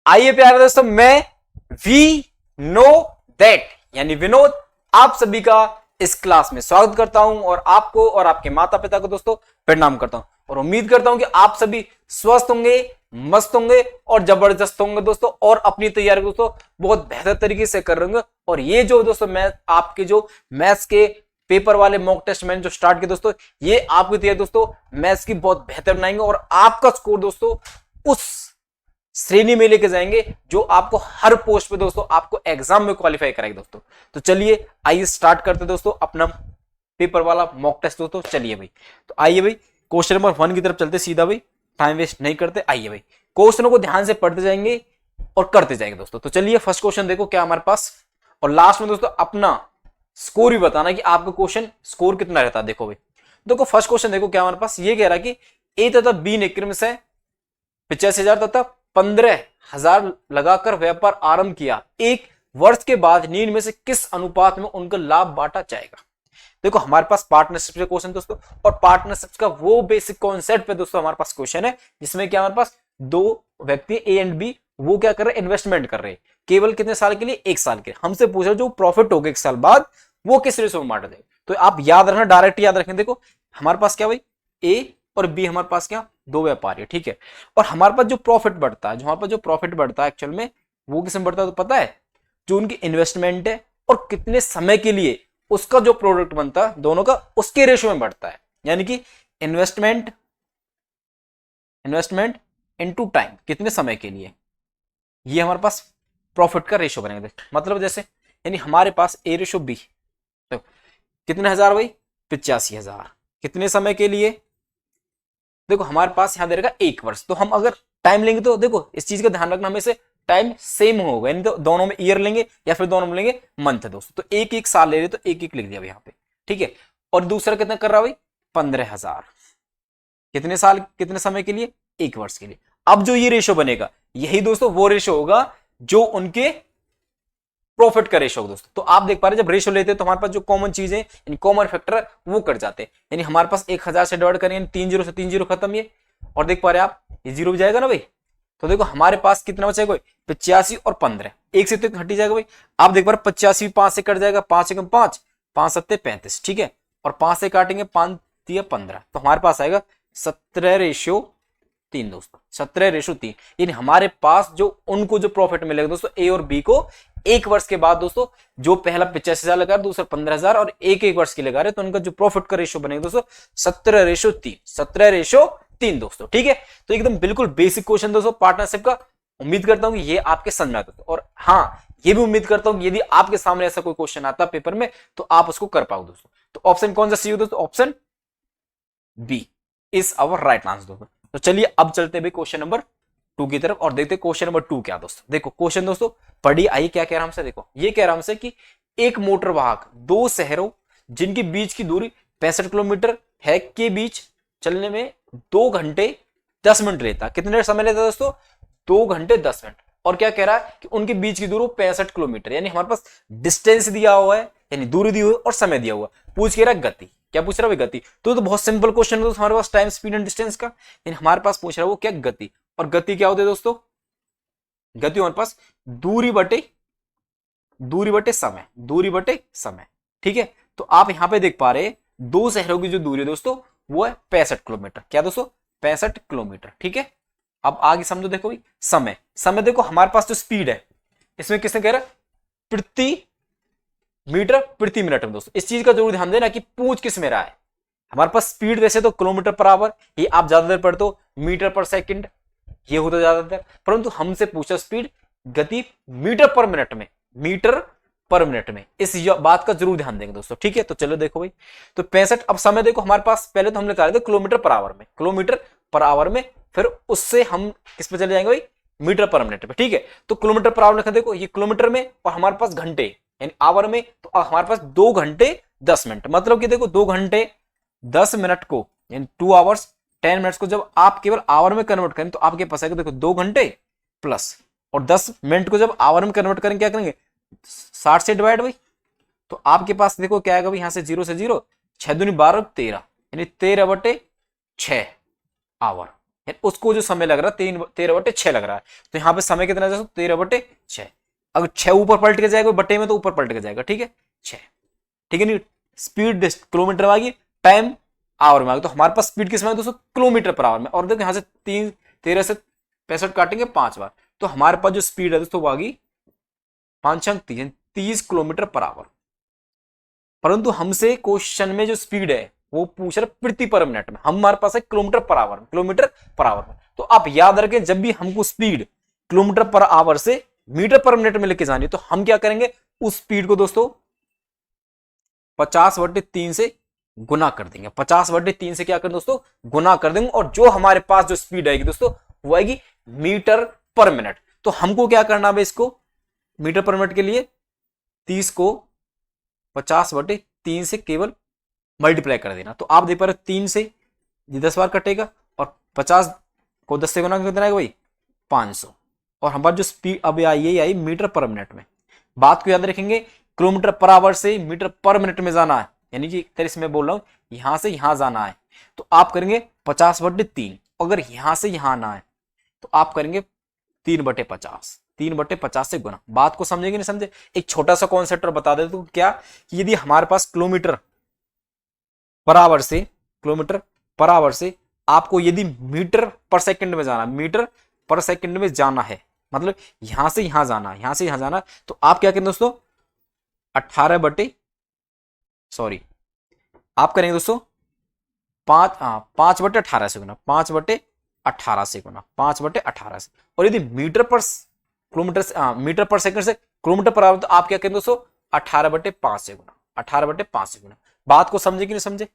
आइए प्यारे दोस्तों, मैं वी नो दैट यानी विनोद आप सभी का इस क्लास में स्वागत करता हूं और आपको और आपके माता पिता को दोस्तों प्रणाम करता हूं और उम्मीद करता हूं कि आप सभी स्वस्थ होंगे, मस्त होंगे और जबरदस्त होंगे दोस्तों, और अपनी तैयारी दोस्तों बहुत बेहतर तरीके से कर रहे होंगे। और ये जो दोस्तों मैं आपके जो मैथ्स के पेपर वाले मॉक टेस्ट मैंने जो स्टार्ट किए दोस्तों, ये आपकी तैयारी दोस्तों मैथ्स की बहुत बेहतर बनाएंगे और आपका स्कोर दोस्तों उस श्रेणी में लेके जाएंगे जो आपको हर पोस्ट पे दोस्तों आपको एग्जाम में क्वालिफाई कराएगी दोस्तों। तो चलिए आइए स्टार्ट करते दोस्तों अपना पेपर वाला मॉक टेस्ट दोस्तों। चलिए भाई, तो आइए भाई क्वेश्चन नंबर 1 की तरफ चलते सीधा भाई, टाइम वेस्ट नहीं करते। आइए भाई क्वेश्चनों को ध्यान से पढ़ते जाएंगे और करते जाएंगे दोस्तों। तो चलिए फर्स्ट क्वेश्चन देखो क्या हमारे पास, और लास्ट में दोस्तों अपना स्कोर भी बताना कि आपका क्वेश्चन स्कोर कितना रहता है। देखो भाई, देखो फर्स्ट क्वेश्चन देखो क्या हमारे पास ये कह रहा है कि ए तथा बी ने क्रम से 85,000 तथा 15,000 लगाकर व्यापार आरंभ किया। एक वर्ष के बाद निम्न में से किस अनुपात में उनका लाभ बांटा जाएगा। देखो हमारे पास पार्टनरशिप के क्वेश्चन दोस्तों, और पार्टनरशिप का वो बेसिक कॉन्सेप्ट पे दोस्तों हमारे पास क्वेश्चन है जिसमें क्या हमारे पास दो व्यक्ति ए एंड बी वो क्या कर रहे हैं, इन्वेस्टमेंट कर रहे हैं केवल कितने साल के लिए, 1 साल के। हमसे पूछ रहे जो प्रॉफिट होगा 1 साल बाद वो किस रेशो में बांटा जाएगा। तो आप याद रखना, डायरेक्ट याद रखें। देखो हमारे पास क्या भाई ए और बी हमारे पास क्या दो व्यापारी है, ठीक है। और हमारे पास जो प्रॉफिट बढ़ता है, जो हमारे पास जो प्रॉफिट बढ़ता है एक्चुअल में वो किसमें बढ़ता है तो पता है, जो उनकी इन्वेस्टमेंट है और कितने समय के लिए उसका जो प्रोडक्ट बनता है दोनों का उसके रेशियो में बढ़ता है। यानी कि इन्वेस्टमेंट इन्वेस्टमेंट इनटू टाइम, कितने समय के लिए, ये हमारे पास प्रॉफिट का रेशियो बनेगा। मतलब जैसे यानी हमारे पास ए रेशियो बी, तो कितने हजार भाई 85,000, कितने समय के लिए, देखो हमारे पास यहां दे रहेगा 1 वर्ष। तो हम अगर टाइम लेंगे तो देखो इस चीज का ध्यान रखना हमें से टाइम सेम होगा, यानी तो दोनों में ईयर लेंगे या फिर दोनों में लेंगे मंथ है दोस्तों। तो एक एक साल ले रहे तो एक एक लिख दिया यहाँ पे, ठीक है। और दूसरा कितना कर रहा भाई 15,000, कितने साल कितने समय के लिए, 1 वर्ष के लिए। अब जो ये रेशो बनेगा यही दोस्तों वो रेशो होगा जो उनके प्रॉफिट का रेशो दोस्तों। तो आप देख पा रहे हैं जब रेशो लेते हैं तो हमारे पास जो कॉमन चीज है यानी कॉमन फैक्टर वो कट जाते हैं। यानी हमारे पास 1000 से डिवाइड करें 3 जीरो से 3 जीरो खत्म, ये और देख पा रहे हैं आप ये जीरो भी जाएगा ना भाई। तो देखो हमारे पास कितना बचेगा 85 और 15, एक से तो हटी जाएगा भाई। आप देख पा रहे 85 5 से कट जाएगा, 5 एकम 5, 5 सत्ते 35, ठीक है। और 5 से काटेंगे 5 दिया 15, तो हमारे पास आएगा 17:3 दोस्तों, 17:3। यानी हमारे पास जो उनको जो प्रॉफिट मिलेगा दोस्तों ए और बी को 1 वर्ष के बाद दोस्तों, जो पहला 85,000 लगा रहे दूसरा 15,000 और एक वर्ष के लगा रहे, तो उनका जो प्रॉफिट का रेशियो बनेगा दोस्तों 17:3, 17:3 दोस्तों, ठीक है। तो एकदम बिल्कुल बेसिक क्वेश्चन दोस्तों पार्टनरशिप का। उम्मीद करता हूं ये आपके समझ में आता है, और हाँ ये भी उम्मीद करता हूं यदि आपके सामने ऐसा कोई क्वेश्चन आता है पेपर में तो आप उसको कर पाओ दोस्तों। तो ऑप्शन कौन सा सही हो दोस्तों, option B is our right answer दोस्तों। तो चलिए अब चलते हैं क्वेश्चन नंबर 2 की तरफ और देखते हैं क्वेश्चन नंबर 2 क्या दोस्तों। देखो क्वेश्चन दोस्तों पढ़िए, आइए क्या कह रहा हमसे। देखो ये कह रहा हमसे कि एक मोटर वाहक दो शहरों जिनके बीच की दूरी 65 किलोमीटर है के बीच चलने में 2 घंटे 10 मिनट लेता। कितने समय लेता दोस्तों, 2 घंटे 10 मिनट। और क्या कह रहा है कि उनके बीच की दूरी 65 किलोमीटर, यानी हमारे पास डिस्टेंस दिया हुआ है यानी दूरी दी हुई और समय दिया हुआ। पूछ कह रहा है गति, क्या पूछ रहा है गति। तो बहुत सिंपल क्वेश्चन है दोस्तों हमारे पास टाइम स्पीड एंड डिस्टेंस का, यानी हमारे पास पूछ रहा है वो क्या गति। और गति क्या होती है दोस्तों, गति हमारे पास दूरी बटे समय, दूरी बटे समय, ठीक है। तो आप यहां पे देख पा रहे दो शहरों की जो दूरी है दोस्तों वो है 65 किलोमीटर। क्या दोस्तों 65 किलोमीटर, ठीक है। अब आगे समझो, देखो भाई समय, समय देखो हमारे पास जो स्पीड है इसमें किसने कह रहा है प्रति मीटर प्रति मिनट में दोस्तों। इस चीज का जरूर ध्यान देना कि पूछ किस में रहा है। हमारे पास स्पीड वैसे तो किलोमीटर पर आवर, ये आप ज्यादा देर पढ़ते हो मीटर पर सेकंड, ये होता ज्यादातर, परंतु हमसे पूछा स्पीड गति मीटर पर मिनट में, मीटर पर मिनट में। इस बात का जरूर ध्यान देंगे दोस्तों, ठीक है। तो चलो देखो भाई, तो 65, अब समय देखो हमारे पास पहले तो हमने कहा था किलोमीटर पर आवर में, किलोमीटर पर आवर में, फिर उससे हम किस पे चले जाएंगे भाई मीटर पर मिनट में, ठीक है। तो किलोमीटर पर आवर लिखा देखो ये किलोमीटर में, और हमारे पास घंटे यानी आवर में, तो हमारे पास 2 घंटे 10 मिनट। मतलब कि देखो 2 घंटे 10 मिनट को यानी 2 आवर्स 10 मिनट्स को जब आप केवल आवर में कन्वर्ट करें तो आपके पास आएगा देखो 2 घंटे प्लस, और 10 मिनट को जब आवर में कन्वर्ट करें क्या करेंगे 60 से डिवाइड भाई, तो आपके पास देखो क्या आएगा भाई, यहां से 0 से 0, 6 दूनी 12 13, यानी 13/6 आवर, उसको जो समय लग रहा है 13/6 लग रहा है, तो यहाँ पे समय कितना है 13/6। अगर 6 ऊपर पलट के जाएगा बटे में तो ऊपर पलट के जाएगा, ठीक है 6, ठीक है नहीं। स्पीड किलोमीटर में आ गई, टाइम आवर में आ गया, तो हमारे पास स्पीड किस में दोस्तों किलोमीटर पर आवर में। और देखो यहाँ से 13 से 65 काटेंगे 5 बार, तो हमारे पास जो स्पीड है दोस्तों वो आ गई 5×3 किलोमीटर पर आवर। परंतु हमसे क्वेश्चन में जो स्पीड है वो पूछ रहा प्रति पर मिनट में, हमारे पास है किलोमीटर पर आवर में। तो आप याद रखें जब भी हमको स्पीड किलोमीटर पर आवर से मीटर पर मिनट में लेके जानी है, तो हम क्या करेंगे उस स्पीड को दोस्तों 50/3 से गुना कर देंगे। 50/3 से क्या करें दोस्तों गुना कर देंगे, और जो हमारे पास जो स्पीड आएगी दोस्तों वो आएगी मीटर पर मिनट। तो हमको क्या करना है इसको मीटर पर मिनट के लिए 30 को 50/3 से केवल मल्टीप्लाई कर देना। तो आप देख पा रहे 3 से 10 बार कटेगा, और 50 को 10 से गुना कितना है भाई 500, और हमारे जो स्पीड अब आई मीटर पर मिनट में। बात को याद रखेंगे किलोमीटर पर आवर से मीटर पर मिनट में जाना है, यानी कि एक तरह से मैं बोल रहा हूं यहां से यहां जाना है तो आप करेंगे 50/3, अगर यहां से यहां आना है तो आप करेंगे 3/50, 3/50 से गुना। बात को समझेंगे नहीं समझे। एक छोटा सा कॉन्सेप्ट और बता देते तो क्या कि यदि हमारे पास किलोमीटर पर आवर से आपको यदि मीटर पर सेकंड में जाना, मीटर पर सेकंड में जाना है, मतलब यहां से यहां जाना है, यहां से यहां जाना है, तो आप क्या करेंगे दोस्तों 18 आप करेंगे दोस्तों 5/18 से गुना, 5/18 से गुना, 5/18 से। और यदि मीटर पर सेकंड से किलोमीटर पर आवर तो आप क्या करेंगे दोस्तों 18/5 से गुना, 18/5 से गुना। बात को समझे कि नहीं समझे,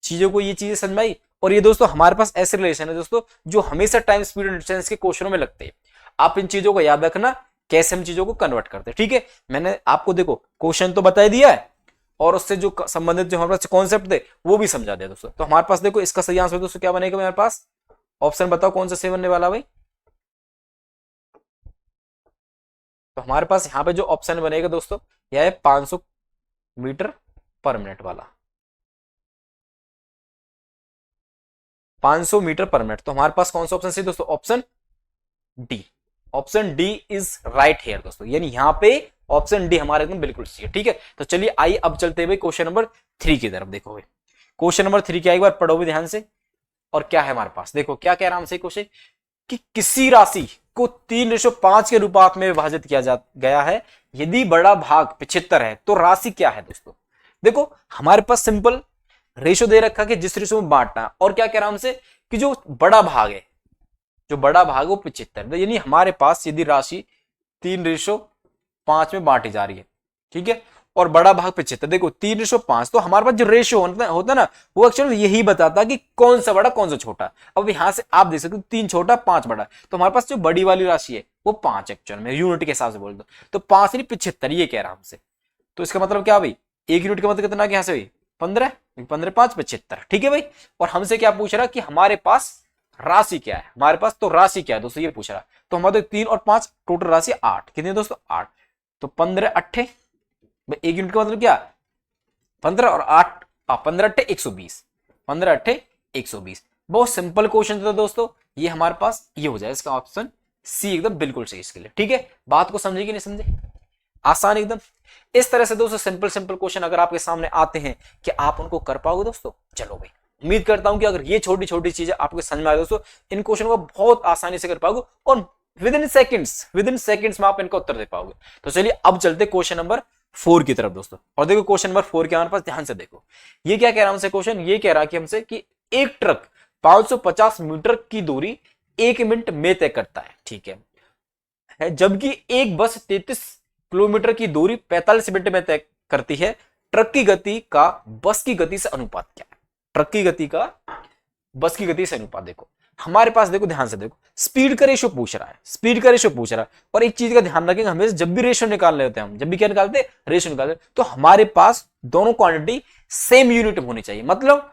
चीजों को ये चीजें समझाई। और ये दोस्तों हमारे पास ऐसे रिलेशन है दोस्तों जो हमेशा टाइम स्पीड एंड डिस्टेंस के क्वेश्चनों में लगते हैं। आप इन चीजों को याद रखना कैसे हम चीजों को कन्वर्ट करते हैं, ठीक है। मैंने आपको देखो क्वेश्चन तो बता दिया है और उससे जो संबंधित जो हमारे पास कॉन्सेप्ट थे वो भी समझा दिया दोस्तों। तो हमारे पास देखो इसका सही आंसर दोस्तों क्या बनेगा मेरे पास, ऑप्शन बताओ कौन सा सही बनने वाला भाई। तो हमारे पास यहाँ पे जो ऑप्शन बनेगा दोस्तों यह है 500 मीटर पर मिनट वाला, 500 मीटर पर मिनट। तो हमारे पास कौन सा ऑप्शन सही दोस्तों, option D, option D is right here दोस्तों, यानी यहाँ पे ऑप्शन डी हमारे एकदम बिल्कुल सही है, ठीक है। तो चलिए आइए अब चलते हुए क्वेश्चन नंबर 3 की तरफ। देखो भाई क्वेश्चन नंबर 3 क्या, एक बार पढ़ो भी ध्यान से। और क्या है हमारे पास, देखो क्या कह रहा है हमसे क्वेश्चन कि किसी राशि को 3:5 के अनुपात में विभाजित किया गया है, यदि बड़ा भाग 75 है तो राशि क्या है दोस्तों। देखो हमारे पास सिंपल रेशो दे रखा कि जिस रेशो में बांटना है, और क्या कह रहा है हमसे कि जो बड़ा भाग है, जो बड़ा भाग है वो 75, यानी हमारे पास यदि राशि 3:5 में बांटी जा रही है, ठीक है, और बड़ा भाग 75, देखो 3:5, तो हमारे पास जो रेशियो होता है ना वो एक्चुअली यही बताता कि कौन सा बड़ा कौन सा छोटा। अब यहां से आप देख सकते हो 3 छोटा 5 बड़ा, तो हमारे पास जो बड़ी वाली राशि है वो 5 एक्चुअल में यूनिट के हिसाब से बोल दो, तो 5 नहीं 75 ये कह रहा हमसे। तो इसका मतलब क्या भाई, एक यूनिट का मतलब कितना यहाँ से भाई 15, 15 5 75, ठीक है भाई। और हमसे क्या पूछ रहा कि हमारे पास राशि क्या है, हमारे पास तो राशि क्या है दोस्तों ये पूछ रहा। तो हमारे 3 और 5 टोटल राशि 8, कितनी दोस्तों 8, तो 15 8 एक यूनिट का मतलब क्या 15 और 8 15 8 120, 15 8 120। बहुत सिंपल क्वेश्चन था दोस्तों ये, हमारे पास ये हो जाए इसका ऑप्शन सी एकदम बिल्कुल सही इसके लिए, ठीक है। बात को समझे कि नहीं समझे, आसान एकदम। इस तरह से दोस्तों सिंपल क्वेश्चन अगर आपके सामने आते हैं कि आप उनको कर पाओगे दोस्तों। चलो भाई उम्मीद करता हूं कि अगर ये छोटी छोटी चीजें आपको समझ में आए दोस्तों, इन क्वेश्चन को बहुत आसानी से कर पाओगे और विद इन सेकंड्स में आप इनका उत्तर दे पाओगे। तो चलिए अब चलते क्वेश्चन नंबर 4 की तरफ दोस्तों। और देखो क्वेश्चन नंबर 4 के हमारे पास ध्यान से देखो, ये क्या कह रहा है हमसे क्वेश्चन, ये कह रहा है कि हमसे कि एक ट्रक 550 मीटर की दूरी 1 मिनट में तय करता है, ठीक है, जबकि एक बस 33 किलोमीटर की दूरी 45 मिनट में तय करती है। ट्रक की गति का बस की गति से अनुपात क्या है, ट्रक की गति का बस की गति से अनुपात। देखो हमारे पास देखो ध्यान से देखो स्पीड का रेशो पूछ रहा है, और एक चीज का ध्यान रखेंगे हमें जब भी रेशो निकालने होते हैं, हम जब भी क्या निकालते हैं रेशो निकालते हैं, तो हमारे पास दोनों क्वांटिटी सेम यूनिट होनी चाहिए, मतलब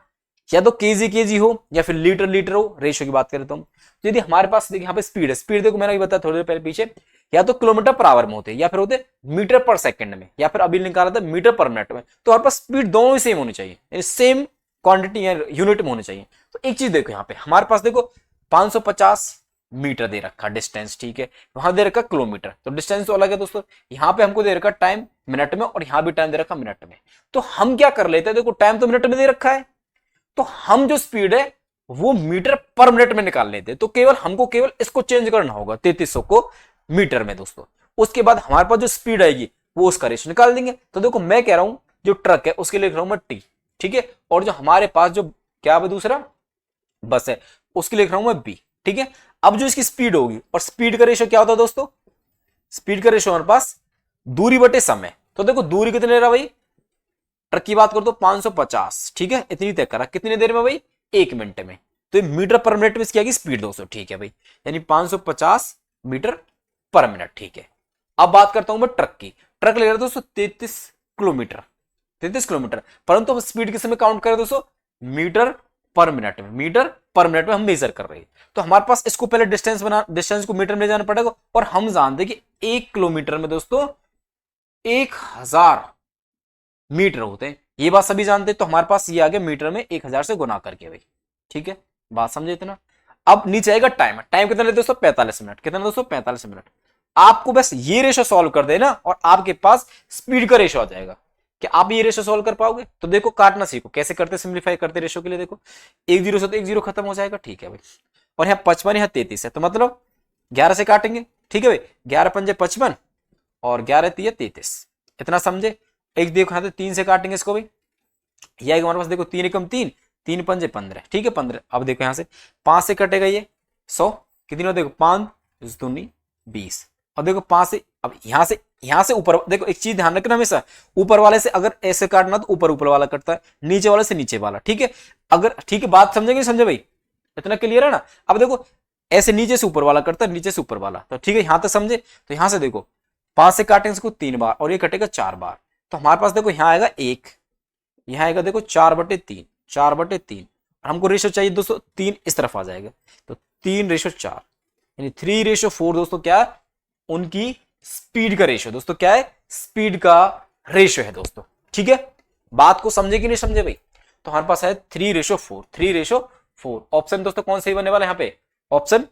या तो केजी हो या फिर लीटर हो। रेशो की बात करें तो हम यदि हमारे पास देखिए यहाँ पे स्पीड देखो मैंने बताया थोड़ी देर पहले पीछे, या तो किलोमीटर पर आवर में होते या फिर होते मीटर पर सेकंड में, या फिर अभी निकाला था मीटर पर मिनट में। तो हमारे पास स्पीड दोनों ही सेम होनी चाहिए, सेम क्वांटिटी या यूनिट में होनी चाहिए। तो एक चीज देखो यहाँ पे हमारे पास देखो 550 मीटर दे रखा डिस्टेंस, ठीक है, वहां दे रखा किलोमीटर, तो डिस्टेंस तो अलग है दोस्तों। यहाँ पे हमको दे रखा टाइम मिनट में और यहाँ भी टाइम दे रखा मिनट में। तो हम क्या कर लेते हैं, देखो टाइम तो मिनट में दे रखा है, तो हम जो स्पीड है वो मीटर पर मिनट में निकाल लेते हैं। तो हमको केवल इसको चेंज करना होगा 3300 को मीटर में दोस्तों। उसके बाद हमारे पास जो स्पीड आएगी वो उसका रेशियो निकाल देंगे। तो देखो मैं कह रहा हूं जो ट्रक है उसके लिए लिख रहा हूं मैं टी, ठीक है, और जो हमारे पास जो क्या है दूसरा बस है उसके लिए लिख रहा हूं मैं बी, ठीक है। अब जो इसकी स्पीड होगी, और स्पीड का रेशियो क्या होता है दोस्तों, स्पीड का रेशियो हमारे पास दूरी बटे समय। तो देखो दूरी कितनी ले रहा भाई, ट्रक की बात करो तो 550, ठीक है, इतनी तय करा, कितनी देर में भाई, 1 मिनट में। तो मीटर पर मिनट में इसकी आएगी स्पीड दोस्तों, ठीक है भाई, यानी 550 मीटर पर मिनट, ठीक है। अब बात करता हूं मैं ट्रक की। ट्रक ले रहा है दोस्तों 33 किलोमीटर, 33 किलोमीटर, परंतु हम स्पीड किस में काउंट करें दोस्तों, मीटर पर मिनट में, मीटर पर मिनट में हम मेजर कर रहे हैं। तो हमारे पास इसको पहले डिस्टेंस को मीटर में ले जाना पड़ेगा, और हम जानते हैं कि 1 किलोमीटर में दोस्तों 1000 मीटर होते हैं, ये बात सभी जानते हैं। तो हमारे पास ये आ गया मीटर में 1000 से गुना करके भाई, ठीक है, बात समझे इतना। अब नीचे आएगा टाइम, टाइम कितना लेते दोस्तों, 45 मिनट, कितना दोस्तों 45 मिनट। आपको बस ये रेशो सॉल्व कर देना और आपके पास स्पीड का रेशो आ जाएगा। क्या आप ये रेशो सॉल्व कर पाओगे, तो देखो काटना सीखो कैसे करते, सिंप्लीफाई करते रेशो के लिए। देखो 1 0 से तो 1 0 खत्म हो जाएगा, ठीक है भाई, और यहाँ 55 यहाँ 33 है, तो मतलब 11 से काटेंगे, ठीक है भाई, 11 पंजे 55 और 11 3 33, इतना समझे। एक देखो यहाँ 3 से काटेंगे इसको भाई, यह हमारे पास देखो 3 एकम 3, 3 पंजे 15, ठीक है 15। अब देखो यहाँ से 5 से कटेगा ये 100, कितनी हो देखो 5 दूनी 20, और देखो 5 से, अब यहाँ से ऊपर देखो, एक चीज ध्यान रखना हमेशा, ऊपर वाले से अगर ऐसे काटना तो ऊपर वाला कटता है, नीचे वाले से नीचे वाला, ठीक है। अगर ठीक है बात समझेंगे, समझे भाई, इतना क्लियर है ना। अब देखो ऐसे नीचे से ऊपर वाला करता है, नीचे से ऊपर वाला, तो ठीक है यहां तक समझे। तो यहां से देखो 5 से काटेंगे इसको 3 बार और ये कटेगा 4 बार, तो हमारे पास देखो यहाँ आएगा 1, यहाँ आएगा देखो 4/3, 4/3, और हमको रेशो चाहिए दोस्तों 3 इस तरफ आ जाएगा, तो 3:4, यानी 3:4 दोस्तों क्या है, उनकी स्पीड का रेशियो दोस्तों, क्या है, स्पीड का रेशियो है दोस्तों, ठीक है। बात को समझे कि नहीं समझे भाई। तो हमारे पास है 3:4, 3:4। ऑप्शन दोस्तों कौन सही बनने वाला है यहाँ पे, ऑप्शन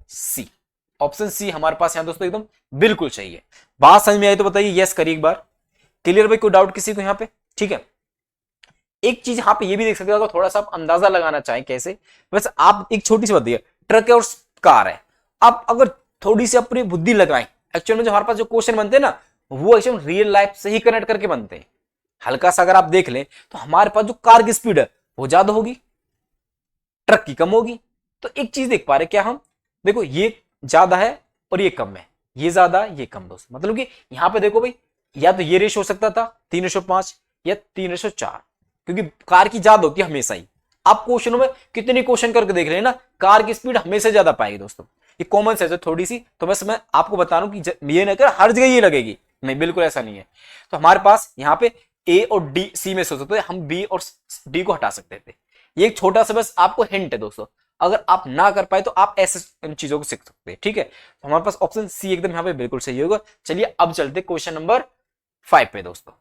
सी, ऑप्शन सी हमारे पास यहाँ दोस्तों एकदम बिल्कुल चाहिए। बात समझ में आई तो बताइए यस करिए एक बार। क्लियर भाई, कोई डाउट किसी को यहाँ पे, ठीक है। एक चीज यहाँ पे ये भी देख सकते हो, थोड़ा सा आप अंदाजा लगाना चाहें कैसे, वैसे आप एक छोटी सी बात दिया, ट्रक है और कार है, आप अगर थोड़ी सी अपनी बुद्धि लगाएं, एक्चुअल में जो हमारे पास जो क्वेश्चन बनते हैं ना वो एक्चुअल रियल लाइफ से ही कनेक्ट करके बनते हैं। हल्का सा अगर आप देख लें तो हमारे पास जो कार की स्पीड है वो ज्यादा होगी, ट्रक की कम होगी। तो एक चीज देख पा रहे क्या हम, देखो ये ज्यादा है और ये कम है, ये ज्यादा ये कम दोस्त, मतलब कि यहाँ पे देखो भाई, या तो ये रेशो हो सकता था 3:5 या 3:4, क्योंकि कार की ज्यादा होती है हमेशा ही। आप क्वेश्चनों में कितने क्वेश्चन करके देख रहे हैं ना, कार की स्पीड हमेशा ज्यादा पाएगी दोस्तों, ये कॉमन सेंस है थोड़ी सी। तो बस मैं आपको बता रहा हूं कि ये ना कर हर जगह ये लगेगी, नहीं बिल्कुल ऐसा नहीं है। तो हमारे पास यहाँ पे ए और डी सी में से हो सकते हैं, हम बी और डी को हटा सकते थे। ये एक छोटा सा बस आपको हिंट है दोस्तों, अगर आप ना कर पाए तो आप ऐसे इन चीजों को सीख सकते हैं, ठीक है। तो हमारे पास ऑप्शन सी एकदम यहाँ पे बिल्कुल सही होगा। चलिए अब चलते क्वेश्चन नंबर 5 पे दोस्तों।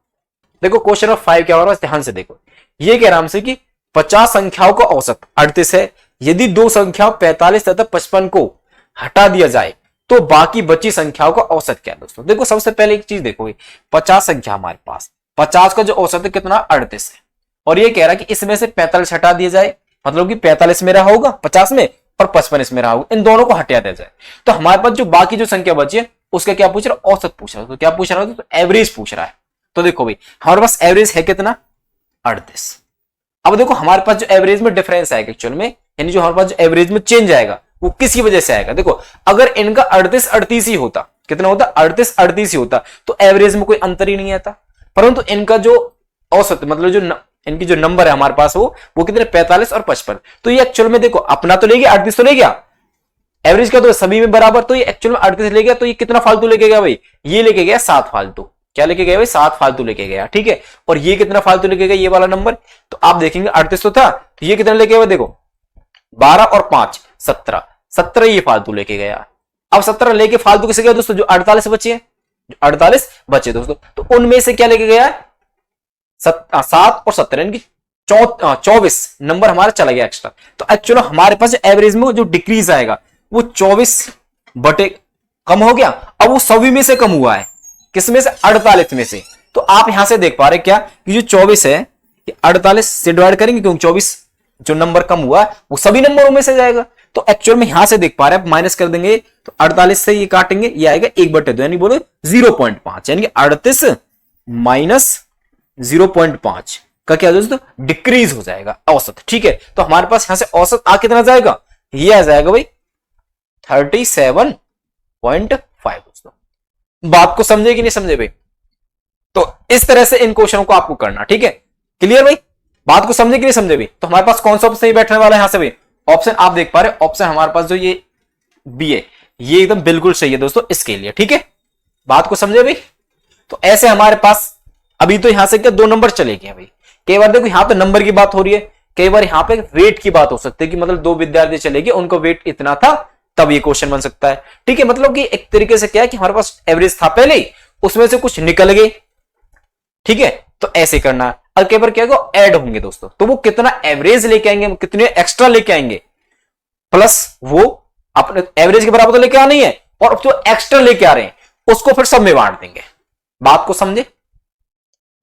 देखो क्वेश्चन नंबर 5 क्या हो रहा है, ध्यान से देखो। ये कह रहा हमसे कि 50 संख्याओं का औसत 38 है, यदि दो संख्याओं 45 तथा 55 को हटा दिया जाए तो बाकी बची संख्याओं का औसत क्या है दोस्तों। देखो सबसे पहले एक चीज देखो, 50 संख्या हमारे पास, 50 का जो औसत है कितना 38 है, और ये कह रहा है कि इसमें से 45 हटा दिया जाए, मतलब कि 45 में रहा होगा 50 में और 55 इसमें रहा होगा, इन दोनों को हटा दिया जाए। तो हमारे पास जो बाकी जो संख्या बची है उसका क्या पूछ रहा है, औसत पूछ रहा है। तो क्या पूछ रहा है, तो एवरेज पूछ रहा है। तो देखो भाई हमारे पास एवरेज है कितना 38। अब देखो हमारे पास जो एवरेज में डिफरेंस आएगा एक्चुअल में, यानी जो हमारे पास जो एवरेज में चेंज आएगा वो किसी वजह से आएगा। देखो अगर इनका 38-38 ही होता, कितना होता 38-38 ही होता, तो एवरेज में कोई अंतर ही नहीं आता। परंतु इनका जो औसत मतलब जो इनकी जो नंबर है हमारे पास वो कितने 45 और 55, तो ये एक्चुअल में देखो अपना तो ले गया 38 तो ले गया, एवरेज का तो सभी में बराबर, तो ये एक्चुअल में 38 ले गया, तो ये कितना फालतू लेके गया भाई, ये लेके गया 7 फालतू। क्या लेके गया भाई 7 फालतू लेके गया, ठीक है। और ये कितना फालतू लेके गया, ये वाला नंबर, तो आप देखेंगे 38 तो था, तो ये कितना लेके गया देखो 12 और 5 17, 17 ये फालतू लेके गया। अब 17 लेके फालतू किसे गया दोस्तों, जो 48 बचे हैं, जो 48 बचे दोस्तों, तो उनमें से क्या लेके गया 7 और 17 इनकी 24 नंबर हमारा चला गया एक्स्ट्रा। तो एक्चुअली हमारे पास एवरेज में जो डिक्रीज आएगा वो 24 बटे कम हो गया। अब वो सभी में से कम हुआ है, किसमें से? 48 में से। तो आप यहां से देख पा रहे क्या कि जो 24 है 48 से डिवाइड करेंगे, क्योंकि 24 जो नंबर कम हुआ वो सभी नंबरों में से जाएगा। तो एक्चुअल में यहां से देख पा रहे हैं, माइनस कर देंगे तो 48 से ये काटेंगे, ये आएगा 1/2 यानी बोलो 0.5, यानी 38 माइनस 0.5 का क्या दोस्तों डिक्रीज हो जाएगा औसत। ठीक है, तो हमारे पास यहां से औसत आ कितना जाएगा? ये आ जाएगा भाई 37.5 दोस्तों। बात को समझे कि नहीं समझे भाई? तो इस तरह से इन क्वेश्चनों को आपको करना। ठीक है, क्लियर भाई? बात को समझे कि नहीं समझे भाई? तो हमारे पास कौन सा ऑप्शन ही बैठने वाला है यहां से भाई? ऑप्शन आप देख पा रहे, ऑप्शन हमारे पास जो ये बी है ये एकदम बिल्कुल सही है दोस्तों इसके लिए। ठीक है, बात को समझे भाई? तो ऐसे हमारे पास अभी तो यहां से क्या 2 नंबर चले गए भाई। कई बार देखो यहां पे नंबर की बात हो रही है, कई बार यहां पे वेट की बात हो सकती है कि मतलब 2 विद्यार्थी चले गए, उनका वेट इतना था, तब ये क्वेश्चन बन सकता है। ठीक है, मतलब कि एक तरीके से क्या है कि हमारे पास एवरेज था पहले ही, उसमें से कुछ निकल गए। ठीक है, तो ऐसे करना है। और कई बार क्या ऐड होंगे दोस्तों, तो वो कितना एवरेज लेके आएंगे, कितने एक्स्ट्रा लेके आएंगे, प्लस वो अपने एवरेज के बराबर तो लेके आना ही है, और जो एक्स्ट्रा लेके आ रहे हैं उसको फिर सब में बांट देंगे। बात को समझे?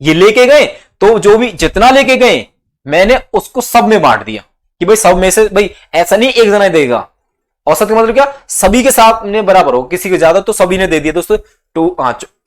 ये लेके गए तो जो भी जितना लेके गए मैंने उसको सब में बांट दिया कि भाई सब में से, भाई ऐसा नहीं एक जना देगा। औसत का मतलब क्या? सभी के साथ में बराबर हो, किसी को ज्यादा तो सभी ने दे दिया दोस्तों।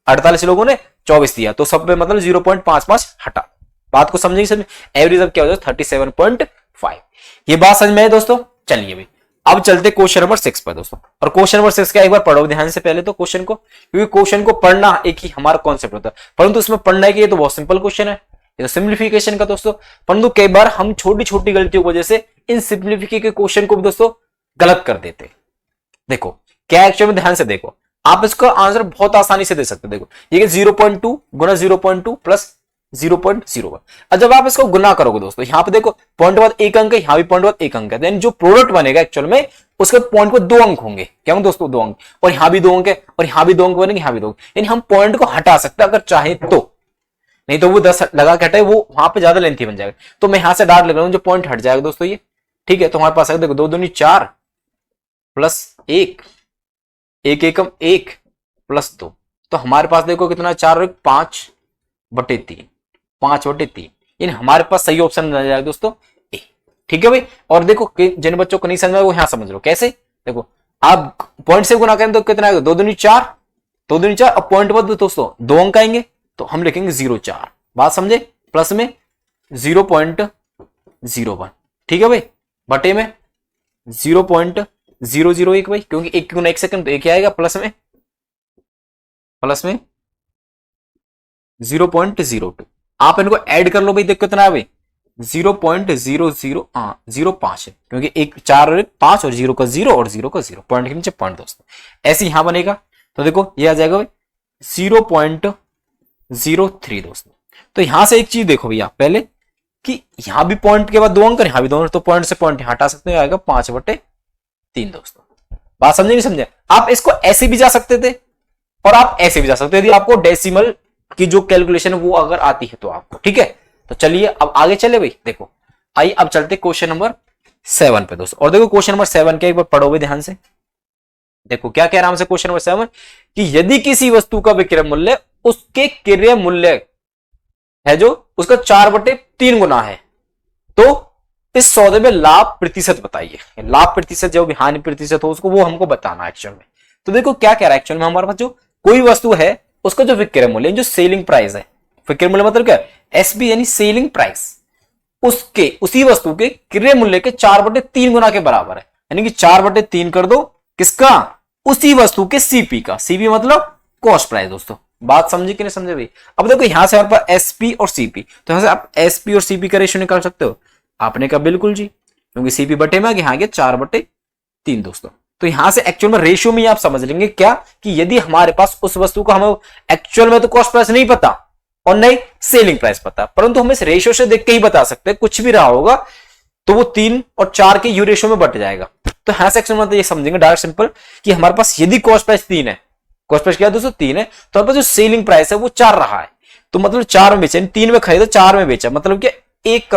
48 लोगों ने 24 दिया, तो सब में मतलब 0.55 हटा। बात को समझेंगे सर? एवरेज अब क्या हो जाए 37.5। ये बात समझ में है दोस्तों? चलिए भाई अब चलते क्वेश्चन नंबर 6 पर दोस्तों। और क्वेश्चन नंबर 6 का एक बार पढ़ो ध्यान से पहले तो क्वेश्चन को, क्योंकि क्वेश्चन को पढ़ना एक ही हमारा कॉन्सेप्ट होता है, परंतु इसमें पढ़ना है कि ये तो बहुत सिंपल क्वेश्चन है, ये तो सिंप्लीफिकेशन का दोस्तों। परंतु कई बार हम छोटी छोटी गलतियों की वजह से इन सिंप्लीफिकेशन के क्वेश्चन को भी दोस्तों गलत कर देते। देखो क्या एक्चुअल में ध्यान से देखो, आप इसका आंसर बहुत आसानी से दे सकते। देखो ये 0.2 गुना 0.2 प्लस 0.01। और जब आप इसको गुना करोगे दोस्तों, यहां पे देखो पॉइंट बाद 1 अंक है, यहां भी पॉइंट बाद 1 अंक है, देन जो प्रोडक्ट बनेगा एक्चुअल में उसके पॉइंट पर 2 अंक होंगे। क्या होंगे दोस्तों? 2 अंक। और यहां भी 2 अंक है, और यहां भी 2 अंक बनेंगे, यहां भी 2 अंक। यानी हम पॉइंट को हटा सकते हैं अगर चाहे तो, नहीं तो वो 10 लगा के हटाए वो वहां पे ज्यादा लेंथी बन जाएगा। तो मैं यहां से डार्ट लग रहा हूं, जो पॉइंट हट जाएगा दोस्तों ये। ठीक है, तो हमारे पास देखो 2 दूनी 4 प्लस 1, 1 एकम 1 प्लस 2, तो हमारे पास देखो कितना 4 और 5/3, 5/3। यानी हमारे पास सही ऑप्शन मिल जाएगा दोस्तों ए। ठीक है भाई? और देखो जिन बच्चों को नहीं समझ में वो यहां समझ लो कैसे। देखो आप पॉइंट से गुना करें तो कितना आएगा? 2 दूनी 4, 2 दूनी 4, अब पॉइंट बाद दोस्तों 2 अंक आएंगे, तो हम लिखेंगे 0.4। बात समझे? प्लस में 0.01। ठीक है भाई? बटे में 0.001 भाई, क्योंकि 1 गुना 1 सेकंड तो 1 ही आएगा, प्लस में 0.02। आप इनको ऐड कर लो भाई, देखो कितना है भाई 0.0005 है, क्योंकि 1 4 और 1 5 और 0 का 0 और 0 का 0, पॉइंट के नीचे पॉइंट दोस्तों। ऐसे यहां बनेगा, तो देखो ये आ जाएगा भाई 0.03 दोस्तों। तो यहां से एक चीज देखो भैया पहले कि यहां भी पॉइंट के बाद 2 अंक, यहां भी 2 अंक, तो पॉइंट से पॉइंट हटा सकते हैं, आएगा 5/3 दोस्तों। बात समझे नहीं समझे? आप इसको ऐसे भी जा सकते थे और आप ऐसे भी जा सकते थे, यदि आपको डेसिमल की जो कैलकुलेशन वो अगर आती है तो आपको। ठीक है, तो चलिए अब आगे चले भाई। देखो आइए अब चलते क्वेश्चन नंबर 7 पे दोस्तों। और देखो क्वेश्चन नंबर 7 के एक बार पढ़ो ध्यान से। देखो क्या कह रहा है हमसे क्वेश्चन नंबर 7 कि यदि किसी वस्तु का विक्रय मूल्य उसके क्रय मूल्य है जो उसका 4/3 गुना है, तो इस सौदे में लाभ प्रतिशत बताइए। लाभ प्रतिशत जो भी हानि प्रतिशत हो उसको वो हमको बताना है एक्चुअल में। तो देखो क्या कह रहा है एक्चुअल में, हमारे पास जो कोई वस्तु है उसका जो विक्रय मूल्य, जो सेलिंग प्राइस है, विक्रय मूल्य मतलब क्या? एसपी यानी सेलिंग प्राइस, उसके उसी वस्तु के क्रय मूल्य के 4/3 गुना के बराबर है। यानी कि 4/3 कर दो किसका? उसी वस्तु के सीपी का। सीपी मतलब कॉस्ट प्राइस दोस्तों। बात समझी कि नहीं समझे भाई? अब देखो यहां से हमारे पास एसपी और सीपी, तो यहां से आप एसपी और सीपी का रेशियो निकाल सकते हो। आपने कहा बिल्कुल जी, क्योंकि सीपी बटे में यहां गया 4/3 दोस्तों। तो यहां से एक्चुअल में रेशियो में आप समझ लेंगे क्या कि यदि हमारे पास उस वस्तु का हमें एक्चुअल में तो कॉस्ट प्राइस नहीं पता और नहीं सेलिंग प्राइस पता, परंतु हम इस रेशियो से देख के ही बता सकते हैं, कुछ भी रहा होगा तो वो 3 और 4 के यू रेशियो में बट जाएगा। तो यहां से एक्चुअल में ये समझेंगे डायरेक्ट सिंपल कि हमारे पास यदि कॉस्ट प्राइस 3 है, कॉस्ट प्राइस क्या है दोस्तों 3 है, तो हमारे पास जो सेलिंग प्राइस है वो 4 रहा है, तो मतलब 4 में बेचा, 3 में खरीदा 4 में बेचा, मतलब कि एक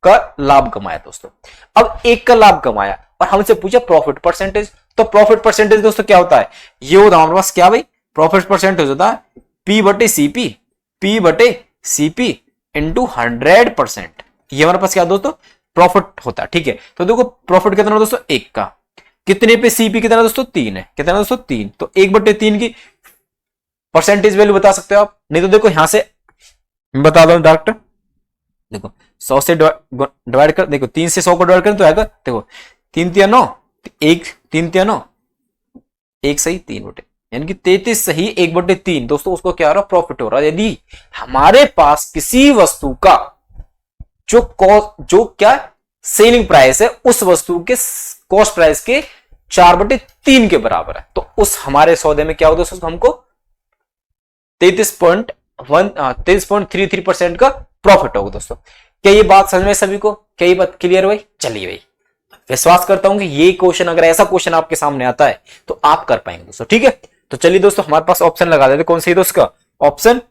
का लाभ कमाया दोस्तों। अब 1 का लाभ कमाया और हमसे पूछा प्रॉफिट परसेंटेज। तो प्रॉफिट परसेंटेज दोस्तों क्या होता है, ये होता है हमारे पास क्या भाई, प्रॉफिट परसेंटेज होता है P/CP इंटू 100%। ये हमारे पास क्या दोस्तों, प्रॉफिट होता है। ठीक है, तो देखो प्रॉफिट कितना दोस्तों, 1 का, कितने पे सीपी कितना दोस्तों, 3 है, कितना दोस्तों 3, तो 1/3 की परसेंटेज वैल्यू बता सकते हो आप। नहीं तो देखो यहां से बता दो डायरेक्ट, देखो 100 से डिवाइड कर, देखो 3 से 100 को डिवाइड करें तो आएगा, देखो 3 तिया 9, 1 3 तिया 9, 1 सही 3 बटे, यानी कि 33 सही 1/3 दोस्तों, उसको क्या हो रहा, प्रॉफिट हो रहा है। यदि हमारे पास किसी वस्तु का जो क्या सेलिंग प्राइस है उस वस्तु के कॉस्ट प्राइस के 4/3 के बराबर है, तो उस हमारे सौदे में क्या होगा दोस्तों, हमको 33.33% का प्रॉफिट होगा दोस्तों। क्या ये बात समझ में सभी को, क्या ये बात क्लियर भाई? चलिए भाई, विश्वास करता हूं कि ये क्वेश्चन, अगर ऐसा क्वेश्चन आपके सामने आता है तो आप कर पाएंगे दोस्तों। ठीक है, तो चलिए दोस्तों हमारे पास ऑप्शन लगा देते, कौन सी है दोस्तों, ऑप्शन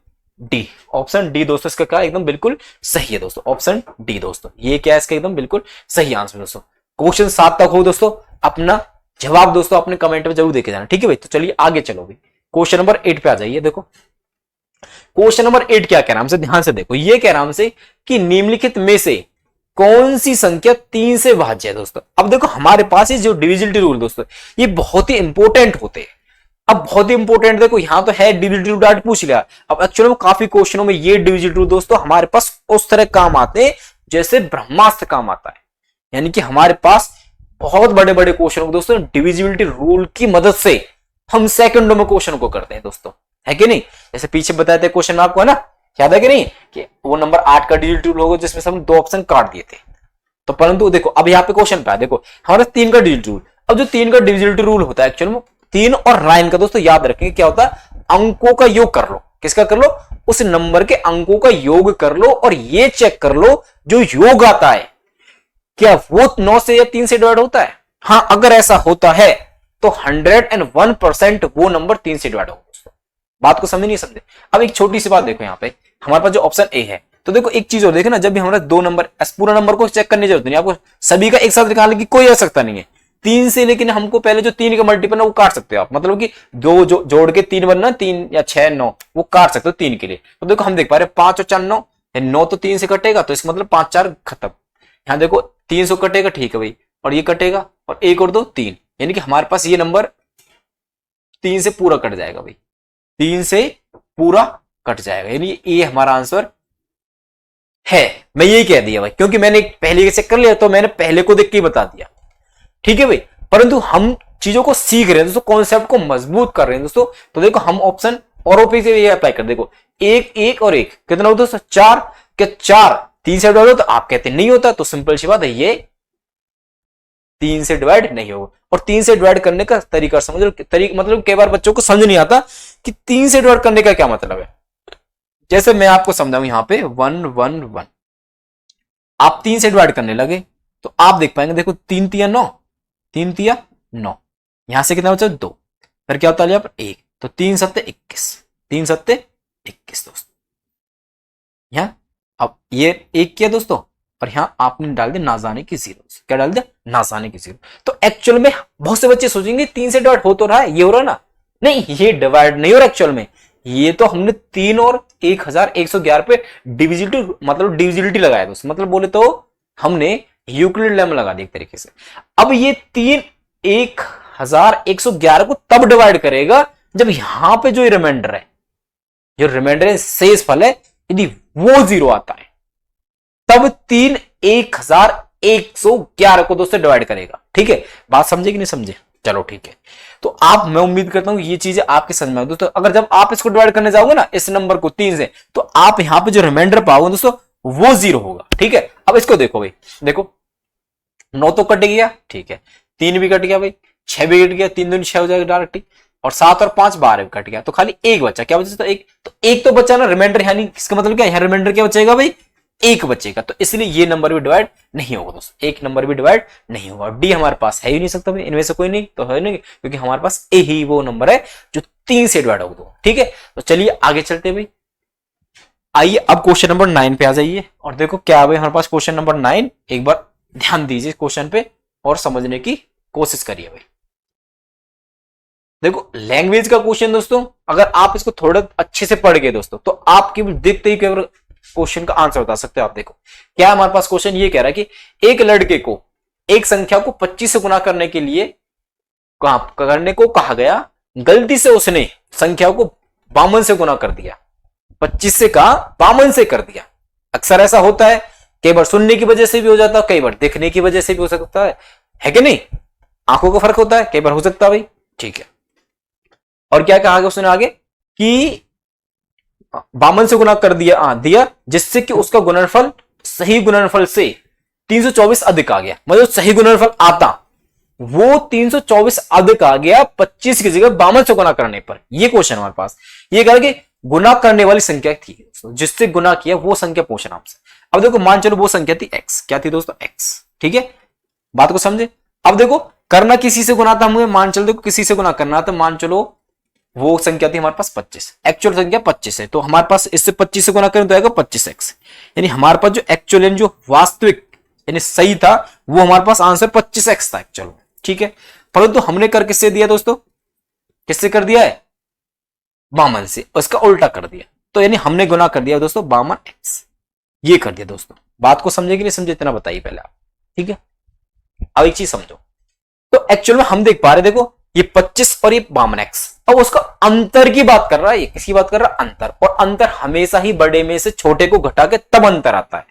डी। ऑप्शन डी दोस्तों इसका क्या एकदम बिल्कुल सही है दोस्तों, ऑप्शन डी दोस्तों, ये क्या है इसका एकदम बिल्कुल सही आंसर दोस्तों। क्वेश्चन 7 तक हो दोस्तों, अपना जवाब दोस्तों अपने कमेंट में जरूर देके जाना। ठीक है भाई, तो चलिए आगे चलो भाई, क्वेश्चन नंबर 8 पे आ जाइए। देखो क्वेश्चन नंबर 8 क्या कह रहा है हमसे, ध्यान से देखो, ये कह रहा है हमसे कि निम्नलिखित में से कौन सी संख्या 3 से भाज्य है दोस्तों। अब देखो हमारे पास ये जो डिविजिबिलिटी रूल दोस्तों, ये बहुत ही इंपॉर्टेंट होते हैं। अब बहुत ही इंपॉर्टेंट, देखो यहां तो है डिविजिबिलिटी रूल, डायरेक्ट पूछ लिया। अब एक्चुअली में काफी क्वेश्चनों में ये डिविजिबिलिटी रूल दोस्तों हमारे पास उस तरह काम आते हैं जैसे ब्रह्मास्त्र काम आता है, यानी कि हमारे पास बहुत बड़े बड़े क्वेश्चन को दोस्तों डिविजिबिलिटी रूल की मदद से हम सेकंडों में क्वेश्चन को करते हैं दोस्तों, है कि नहीं? जैसे पीछे बताए थे क्वेश्चन आपको, है ना, याद है कि नहीं, कि वो नंबर 8 का डिविजिबिलिटी रूल होगा जिसमें से हम 2 ऑप्शन काट दिए थे। तो परंतु देखो अब यहाँ पे क्वेश्चन पे देखो हमारा 3 का डिविजिबिलिटी रूल। अब जो 3 का डिविजिबिलिटी रूल होता है एक्चुअली में 3 और 9 का दोस्तों याद रखेंगे क्या होता है, अंकों का योग कर लो। किसका कर लो? उस नंबर के अंकों का योग कर लो और ये चेक कर लो जो योग आता है क्या वो 9 से या 3 से डिवाइड होता है। हाँ, अगर ऐसा होता है तो 101% वो नंबर 3 से डिवाइड होगा दोस्तों। बात को समझे नहीं समझे? अब एक छोटी सी बात देखो, यहाँ पे हमारे पास जो ऑप्शन ए है, तो देखो एक चीज और देखो ना, जब भी हमारा 2 नंबर, पूरा नंबर को चेक करने की जरूरत नहीं, आपको सभी का एक साथ निकालने की कोई आवश्यकता नहीं है 3 से, लेकिन हमको पहले जो 3 का मल्टीपल है वो काट सकते हो आप, मतलब कि 2 जोड़ के 3 बनना, 3 या 6 9 वो काट सकते हो 3 के लिए। तो देखो हम देख पा रहे 5 और 4 9, 9 तो 3 से कटेगा, तो इसका मतलब 5 4 खत्म। यहाँ देखो 300 कटेगा, ठीक है भाई, और ये कटेगा और 1 और 2 3, यानी कि हमारे पास ये नंबर 3 से पूरा कट जाएगा भाई, 3 से पूरा कट जाएगा, यानी ये हमारा आंसर है। मैं यही कह दिया भाई, क्योंकि मैंने पहले के चेक कर लिया तो मैंने पहले को देख के बता दिया। ठीक है भाई, परंतु हम चीजों को सीख रहे हैं दोस्तों, कॉन्सेप्ट को मजबूत कर रहे हैं दोस्तों। तो देखो हम ऑप्शन और ओपी से ये अप्लाई कर, देखो 1 1 और 1 कितना होता है दोस्तों 4, क्या 4 3 से डिवाइड होता? तो आप कहते नहीं होता, तो सिंपल सी बात है ये 3 से डिवाइड नहीं होगा। और 3 से डिवाइड करने का तरीका समझ लो, मतलब कई बार बच्चों को समझ नहीं आता कि 3 से डिवाइड करने का क्या मतलब है। जैसे मैं आपको समझाऊं, यहाँ पे 1 1 1 आप 3 से डिवाइड करने लगे तो आप देख पाएंगे, देखो 3 तिया 9, 3 तिया 9, यहां से कितना बचा 2, फिर क्या होता है यहाँ पर 1, तो 3 सत्ते 21, 3 सत्ते 21 दोस्तों। यहाँ अब ये 1 किया दोस्तों, और यहां आपने डाल दिया ना जाने की 0, क्या डाल दिया? ना जाने की 0। तो एक्चुअल में बहुत से बच्चे सोचेंगे 3 से डिवाइड हो तो रहा है, ये हो रहा ना, नहीं ये डिवाइड नहीं हो रहा एक्चुअल में, ये तो हमने 3 और 1111 पे डिविजिबिलिटी, मतलब डिविजिबिलिटी लगाया दोस्तों, मतलब बोले तो हमने यूक्लिड लेम लगा दी एक तरीके से। अब ये 3 1111 को तब डिवाइड करेगा जब यहां पे जो रिमाइंडर है, जो रिमाइंडर है शेष फल है, यदि वो 0 आता है तब 3 1111 को दोस्तों डिवाइड करेगा। ठीक है, बात समझे कि नहीं समझे? चलो ठीक है, तो आप, मैं उम्मीद करता हूं ये चीजें आपके समझ में दोस्तों। अगर जब आप इसको डिवाइड करने जाओगे ना इस नंबर को 3 से, तो आप यहां पे जो रिमाइंडर पाओगे दोस्तों वो 0 होगा। ठीक है, अब इसको देखो भाई, देखो 9 तो कट गया, ठीक है, 3 भी कट गया भाई, 6 भी कट गया, 3 दूनी 6 हो जाएगा डायरेक्ट, और 7 और 5 12 भी कट गया, तो खाली 1 बचा। क्या बचा? तो एक तो बचा ना रिमाइंडर, यानी इसका मतलब क्या है, रिमाइंडर क्या बचेगा भाई? 1 बचेगा। तो इसलिए ये नंबर भी डिवाइड नहीं होगा दोस्तों, एक नंबर भी डिवाइड नहीं होगा। डी हमारे पास है ही नहीं सकता भाई, इनमें से कोई नहीं तो है नहीं, क्योंकि हमारे पास ए ही वो नंबर है जो 3 से डिवाइड होगा। ठीक है, तो चलिए आगे चलते भाई, आइए अब क्वेश्चन नंबर 9 पे आ जाइए और देखो क्या है हमारे पास क्वेश्चन नंबर 9। एक बार ध्यान दीजिए क्वेश्चन पे और समझने की कोशिश करिए भाई। देखो लैंग्वेज का क्वेश्चन दोस्तों, अगर आप इसको थोड़ा अच्छे से पढ़ गए दोस्तों तो आप केवल देखते ही केवल क्वेश्चन का आंसर बता सकते हो। आप देखो क्या हमारे पास क्वेश्चन ये कह रहा है कि एक लड़के को एक संख्या को 25 से गुना करने के लिए करने को कहा गया, गलती से उसने संख्या को 52 से गुना कर दिया। 25 से कहा 52 से कर दिया। अक्सर ऐसा होता है, कई बार सुनने की वजह से भी हो जाता है, कई बार देखने की वजह से भी हो सकता है कि नहीं? आंखों का फर्क होता है, कई बार हो सकता है भाई। ठीक है, और क्या कहा उसने आगे कि 52 से गुना कर दिया जिससे कि उसका गुणनफल सही गुणनफल से 324 अधिक आ गया। मतलब सही गुणनफल आता वो 324 अधिक आ गया 25 की जगह 52 से गुना करने पर। ये क्वेश्चन हमारे पास ये कह रहा है कि गुना करने वाली संख्या थी, जिससे गुना किया वो संख्या पूछना हमसे। अब देखो मान चलो वो संख्या थी x, क्या थी दोस्तों x। ठीक है, बात को समझे। अब देखो करना किसी से गुना था हमें, मान चलो देखो किसी से गुना करना था, मान चलो वो संख्या थी हमारे पास 25, एक्चुअल संख्या 25 है, तो हमारे पास इससे 25 से गुना करें तो आएगा 25x। यानी हमारे पास जो एक्चुअल यानी जो वास्तविक यानी सही था वो हमारे पास आंसर 25x था एक्चुअल। ठीक है, परंतु हमने कर किससे दिया दोस्तों, किससे कर दिया है 52 से, उसका उल्टा कर दिया, तो यानी हमने गुना कर दिया दोस्तों 52x, ये कर दिया दोस्तों। बात को समझे कि नहीं समझे इतना बताइए पहले आप। ठीक है, अब एक चीज समझो, तो एक्चुअल में हम देख पा रहे देखो ये 25 और ये 52x, अब उसका अंतर की बात कर रहा है, ये किसकी बात कर रहा है अंतर, और अंतर हमेशा ही बड़े में से छोटे को घटा के तब अंतर आता है,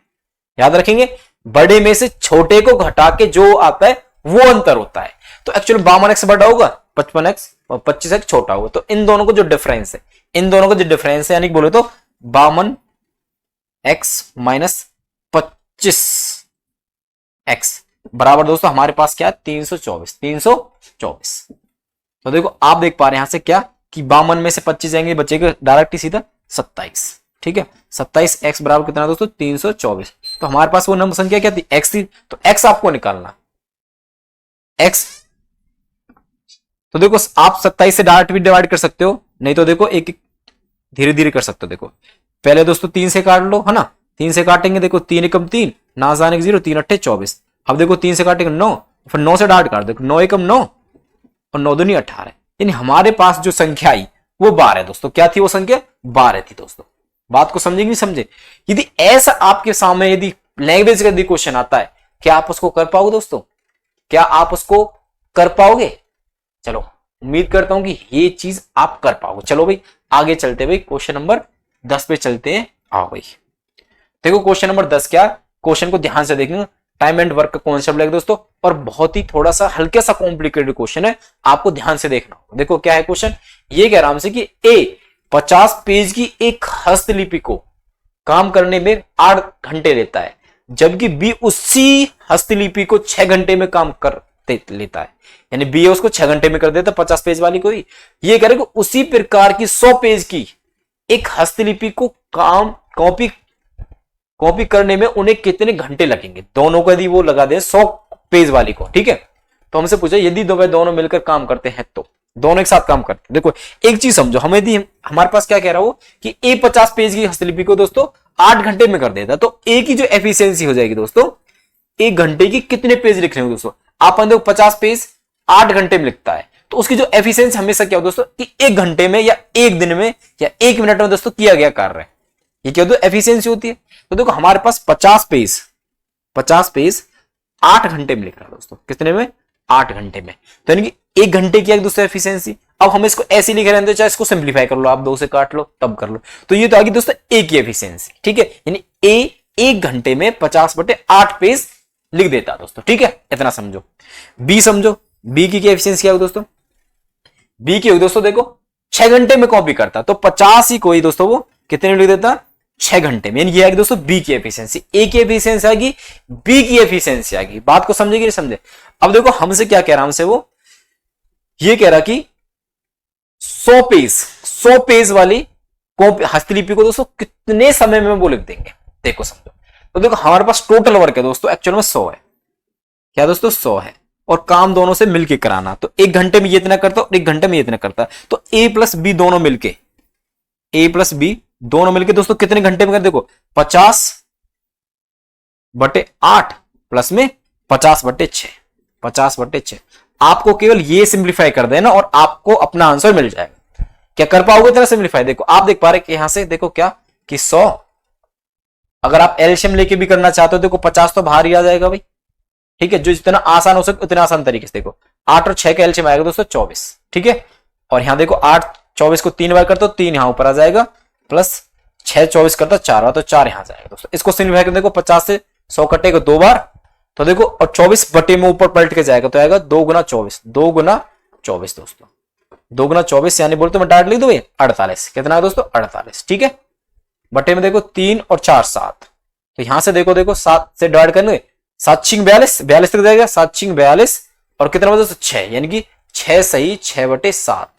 याद रखेंगे। बड़े में से छोटे को घटा के जो आता है वो अंतर होता है। तो एक्चुअली 52x बड़ा होगा 55x और 25x छोटा होगा, तो इन दोनों को जो डिफरेंस है, इन दोनों का जो डिफरेंस है यानी बोले तो 52x माइनस 25x बराबर दोस्तों हमारे पास क्या है 324। तो देखो आप देख पा रहे हैं यहां से क्या कि 52 में से 25 जाएंगे, बचेगा डायरेक्ट ही सीधा 27। ठीक है, 27x बराबर कितना दोस्तों 324। तो हमारे पास वो नंबर संख्या क्या थी x थी, तो x आपको निकालना x। तो देखो आप 27 से डायरेक्ट भी डिवाइड कर सकते हो, नहीं तो देखो एक धीरे धीरे कर सकते हो। देखो पहले दोस्तों 3 से काट लो, है ना, 3 से काटेंगे, देखो 3 एकम 3 ना जाने 0, 3 अट्ठे 24। अब देखो 3 से काटेंगे 9, फिर 9 से डायरेक्ट काट, देखो 9 एकम 9 और 9 दूनी 18। यानी हमारे पास जो संख्या आई वो 12 दोस्तों। क्या थी वो संख्या 12 थी दोस्तों। बात को समझे नहीं समझे। यदि ऐसा आपके सामने यदि लैंग्वेज का यदि क्वेश्चन आता है, क्या आप उसको कर पाओगे दोस्तों, क्या आप उसको कर पाओगे? चलो उम्मीद करता हूं कि ये चीज आप कर पाओगे। चलो भाई आगे चलते भाई क्वेश्चन नंबर 10 पे चलते हैं। आओ भाई देखो क्वेश्चन नंबर 10 क्या, क्वेश्चन को ध्यान से देखना, टाइम एंड वर्क का कॉन्सेप्ट लगेगा दोस्तों, और बहुत ही थोड़ा सा हल्का सा कॉम्प्लिकेटेड क्वेश्चन है, आपको ध्यान से देखना होगा। देखो क्या है क्वेश्चन, ये कह रहा हमसे कि ए 50 पेज की एक हस्तलिपि को काम करने में 8 घंटे लेता है, जबकि बी उसी हस्तलिपि को 6 घंटे में काम कर लेता है। यानी बी उसको 6 घंटे में कर देता 50 पेज वाली को ही। ये कह रहे कि उसी प्रकार की 100 पेज की एक हस्तलिपि को काम कॉपी करने में उन्हें कितने घंटे लगेंगे। दोनों को यदि वो लगा दे 100 पेज वाली को, ठीक है, तो हमसे पूछा यदि दोनों मिलकर काम करते हैं तो दोनों एक साथ काम करते हैं। देखो एक चीज समझो, हमें यदि हमारे पास क्या कह रहा हो कि ए 50 पेज की हस्तलिपि को दोस्तों 8 घंटे में कर देता, तो ए की जो एफिशिएंसी हो जाएगी दोस्तों, 1 घंटे की कितने पेज लिख रहे हो दोस्तों, आप देखो 50 पेज 8 घंटे में लिखता है, तो उसकी जो एफिशिएंसी हमेशा क्या हो दोस्तों कि 1 घंटे में या 1 दिन में या 1 मिनट में दोस्तों किया गया कार्य है, ये क्या होता है एफिशिएंसी होती है। तो देखो हमारे पास 50 पेज 8 घंटे में लिख रहा है दोस्तों, कितने में 8 घंटे में, तो यानी कि 1 घंटे की एक दूसरे एफिशिएंसी। अब हम इसको ऐसे लिख रहे हैं, चाहे इसको सिंप्लीफाई कर लो, आप 2 से काट लो तब कर लो, तो ये तो आ गई दोस्तों ए की एफिशिएंसी। ठीक है, यानी ए 1 घंटे में 50/8 पेज लिख देता दोस्तों। ठीक है, इतना समझो। बी समझो, बी की एफिशिएंसी क्या होगी दोस्तों, बी की होगी दोस्तों देखो 6 घंटे में कॉपी करता, तो 50 ही कोई दोस्तों वो कितने लिख देता 6 घंटे में। ये आएगी दोस्तों बी की एफिशिएंसी, ए की एफिशिएंसी आएगी, बी की एफिशिएंसी आएगी। बात को समझेगी नहीं समझे। अब देखो हमसे क्या कह रहा हमसे वो ये कह रहा कि 100 पेज वाली हस्तलिपि को दोस्तों कितने समय में वो लिख देंगे। देखो समझो, तो देखो हमारे पास टोटल वर्क है दोस्तों एक्चुअल में 100 है, क्या दोस्तों 100 है, और काम दोनों से मिलके कराना, तो 1 घंटे में ये इतना करता और 1 घंटे में ये इतना करता, तो ए प्लस बी दोनों मिलके, ए प्लस बी दोनों मिलके दोस्तों कितने घंटे में कर, देखो 50/8 प्लस में 50/6, 50/6। आपको केवल ये सिंप्लीफाई कर देना और आपको अपना आंसर मिल जाएगा। क्या कर पाओगे इतना सिंप्लीफाई? देखो आप देख पा रहे कि यहां से देखो क्या कि 100, अगर आप एलसीएम लेके भी करना चाहते हो देखो 50 तो बाहर ही आ जाएगा भाई, ठीक है। जो जितना आसान हो सके उतना आसान तरीके से देखो, 8 और 6 का एलसीएम आएगा दोस्तों 24, ठीक है। और यहां देखो 8 24 को 3 बार करते हो 3 यहां ऊपर आ जाएगा, प्लस 6 24 करता 4 तो 4 यहां जाएगा दोस्तों। इसको सिंप्लीफाई कर देखो, 50 से 100 कटेगा 2 बार, तो देखो और 24 बटे में ऊपर पलट के जाएगा तो आएगा 2 गुना 24, 2 गुना 24 दोस्तों, 2 गुना 24 यानी बोलते मैं डायरेक्ट लिख दो 48। कितना है दोस्तों? 48, ठीक है। बटे में देखो 3 और 4 7, तो यहां से देखो 7 से डिवाइड करने 7 6 42, 42 तक जाएगा, 7 6 42 और कितना दोस्तों 6, यानी कि 6 सही 6/7,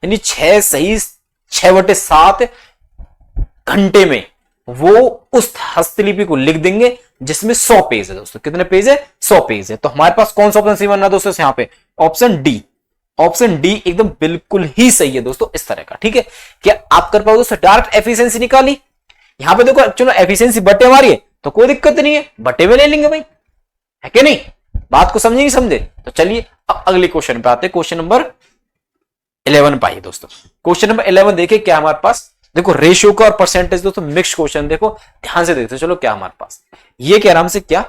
यानी 6 सही 6/7 घंटे में वो उस हस्तलिपि को लिख देंगे जिसमें 100 पेज है दोस्तों। कितने पेज है? 100 पेज है। तो हमारे पास कौन सा ऑप्शन सही बनना दोस्तों यहाँ पे? ऑप्शन डी, ऑप्शन डी एकदम बिल्कुल ही सही है दोस्तों इस तरह का, ठीक है। क्या आप कर पाओगे दोस्तों? डायरेक्ट एफिशिएंसी निकाली, यहां पे देखो चलो एफिशिएंसी बटे हमारी है तो कोई दिक्कत नहीं है, बटे में ले लेंगे भाई, है कि नहीं? बात को समझे नहीं समझे? तो चलिए अब अगले क्वेश्चन पे आते हैं, क्वेश्चन नंबर 11 पाइए दोस्तों। क्वेश्चन नंबर 11 देखिए क्या हमारे पास, देखो रेशियो का और परसेंटेज दोस्तों मिक्स क्वेश्चन, देखो ध्यान से देखते चलो क्या हमारे पास ये कह रहा हमसे क्या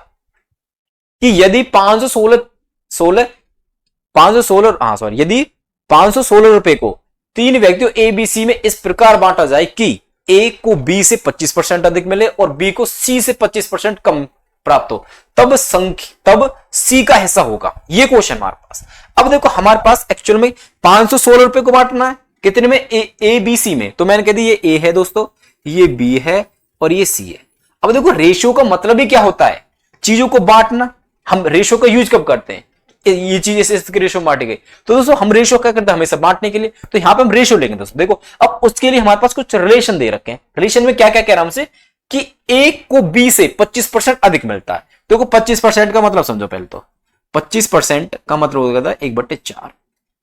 कि यदि 516 रुपए को 3 व्यक्तियों ए बी सी में इस प्रकार बांटा जाए कि ए को बी से 25% अधिक मिले और बी को सी से 25% कम प्राप्त हो, तब सी का हिस्सा होगा। ये क्वेश्चन हमारे पास। अब देखो हमारे पास एक्चुअल में 516 रुपए को बांटना है कितने में? ए बी सी में। तो मैंने कह दी ये ए है दोस्तों, ये बी है और ये सी है। अब देखो रेशियो का मतलब ही क्या होता है? चीजों को बांटना। हम रेशियो का यूज कब करते हैं? ये चीज इसके रेशियो बांटी गई तो दोस्तों हम रेशियो क्या करते हैं? हमेशा बांटने के लिए। तो यहां पे हम रेशियो लेंगे दोस्तों। देखो अब उसके लिए हमारे पास कुछ रिलेशन दे रखे हैं। रिलेशन में क्या क्या कह रहा हूं हमसे कि ए को बी से 25% अधिक मिलता है। देखो 25% का मतलब समझो पहले तो, 25% का मतलब हो जाता है 1/4।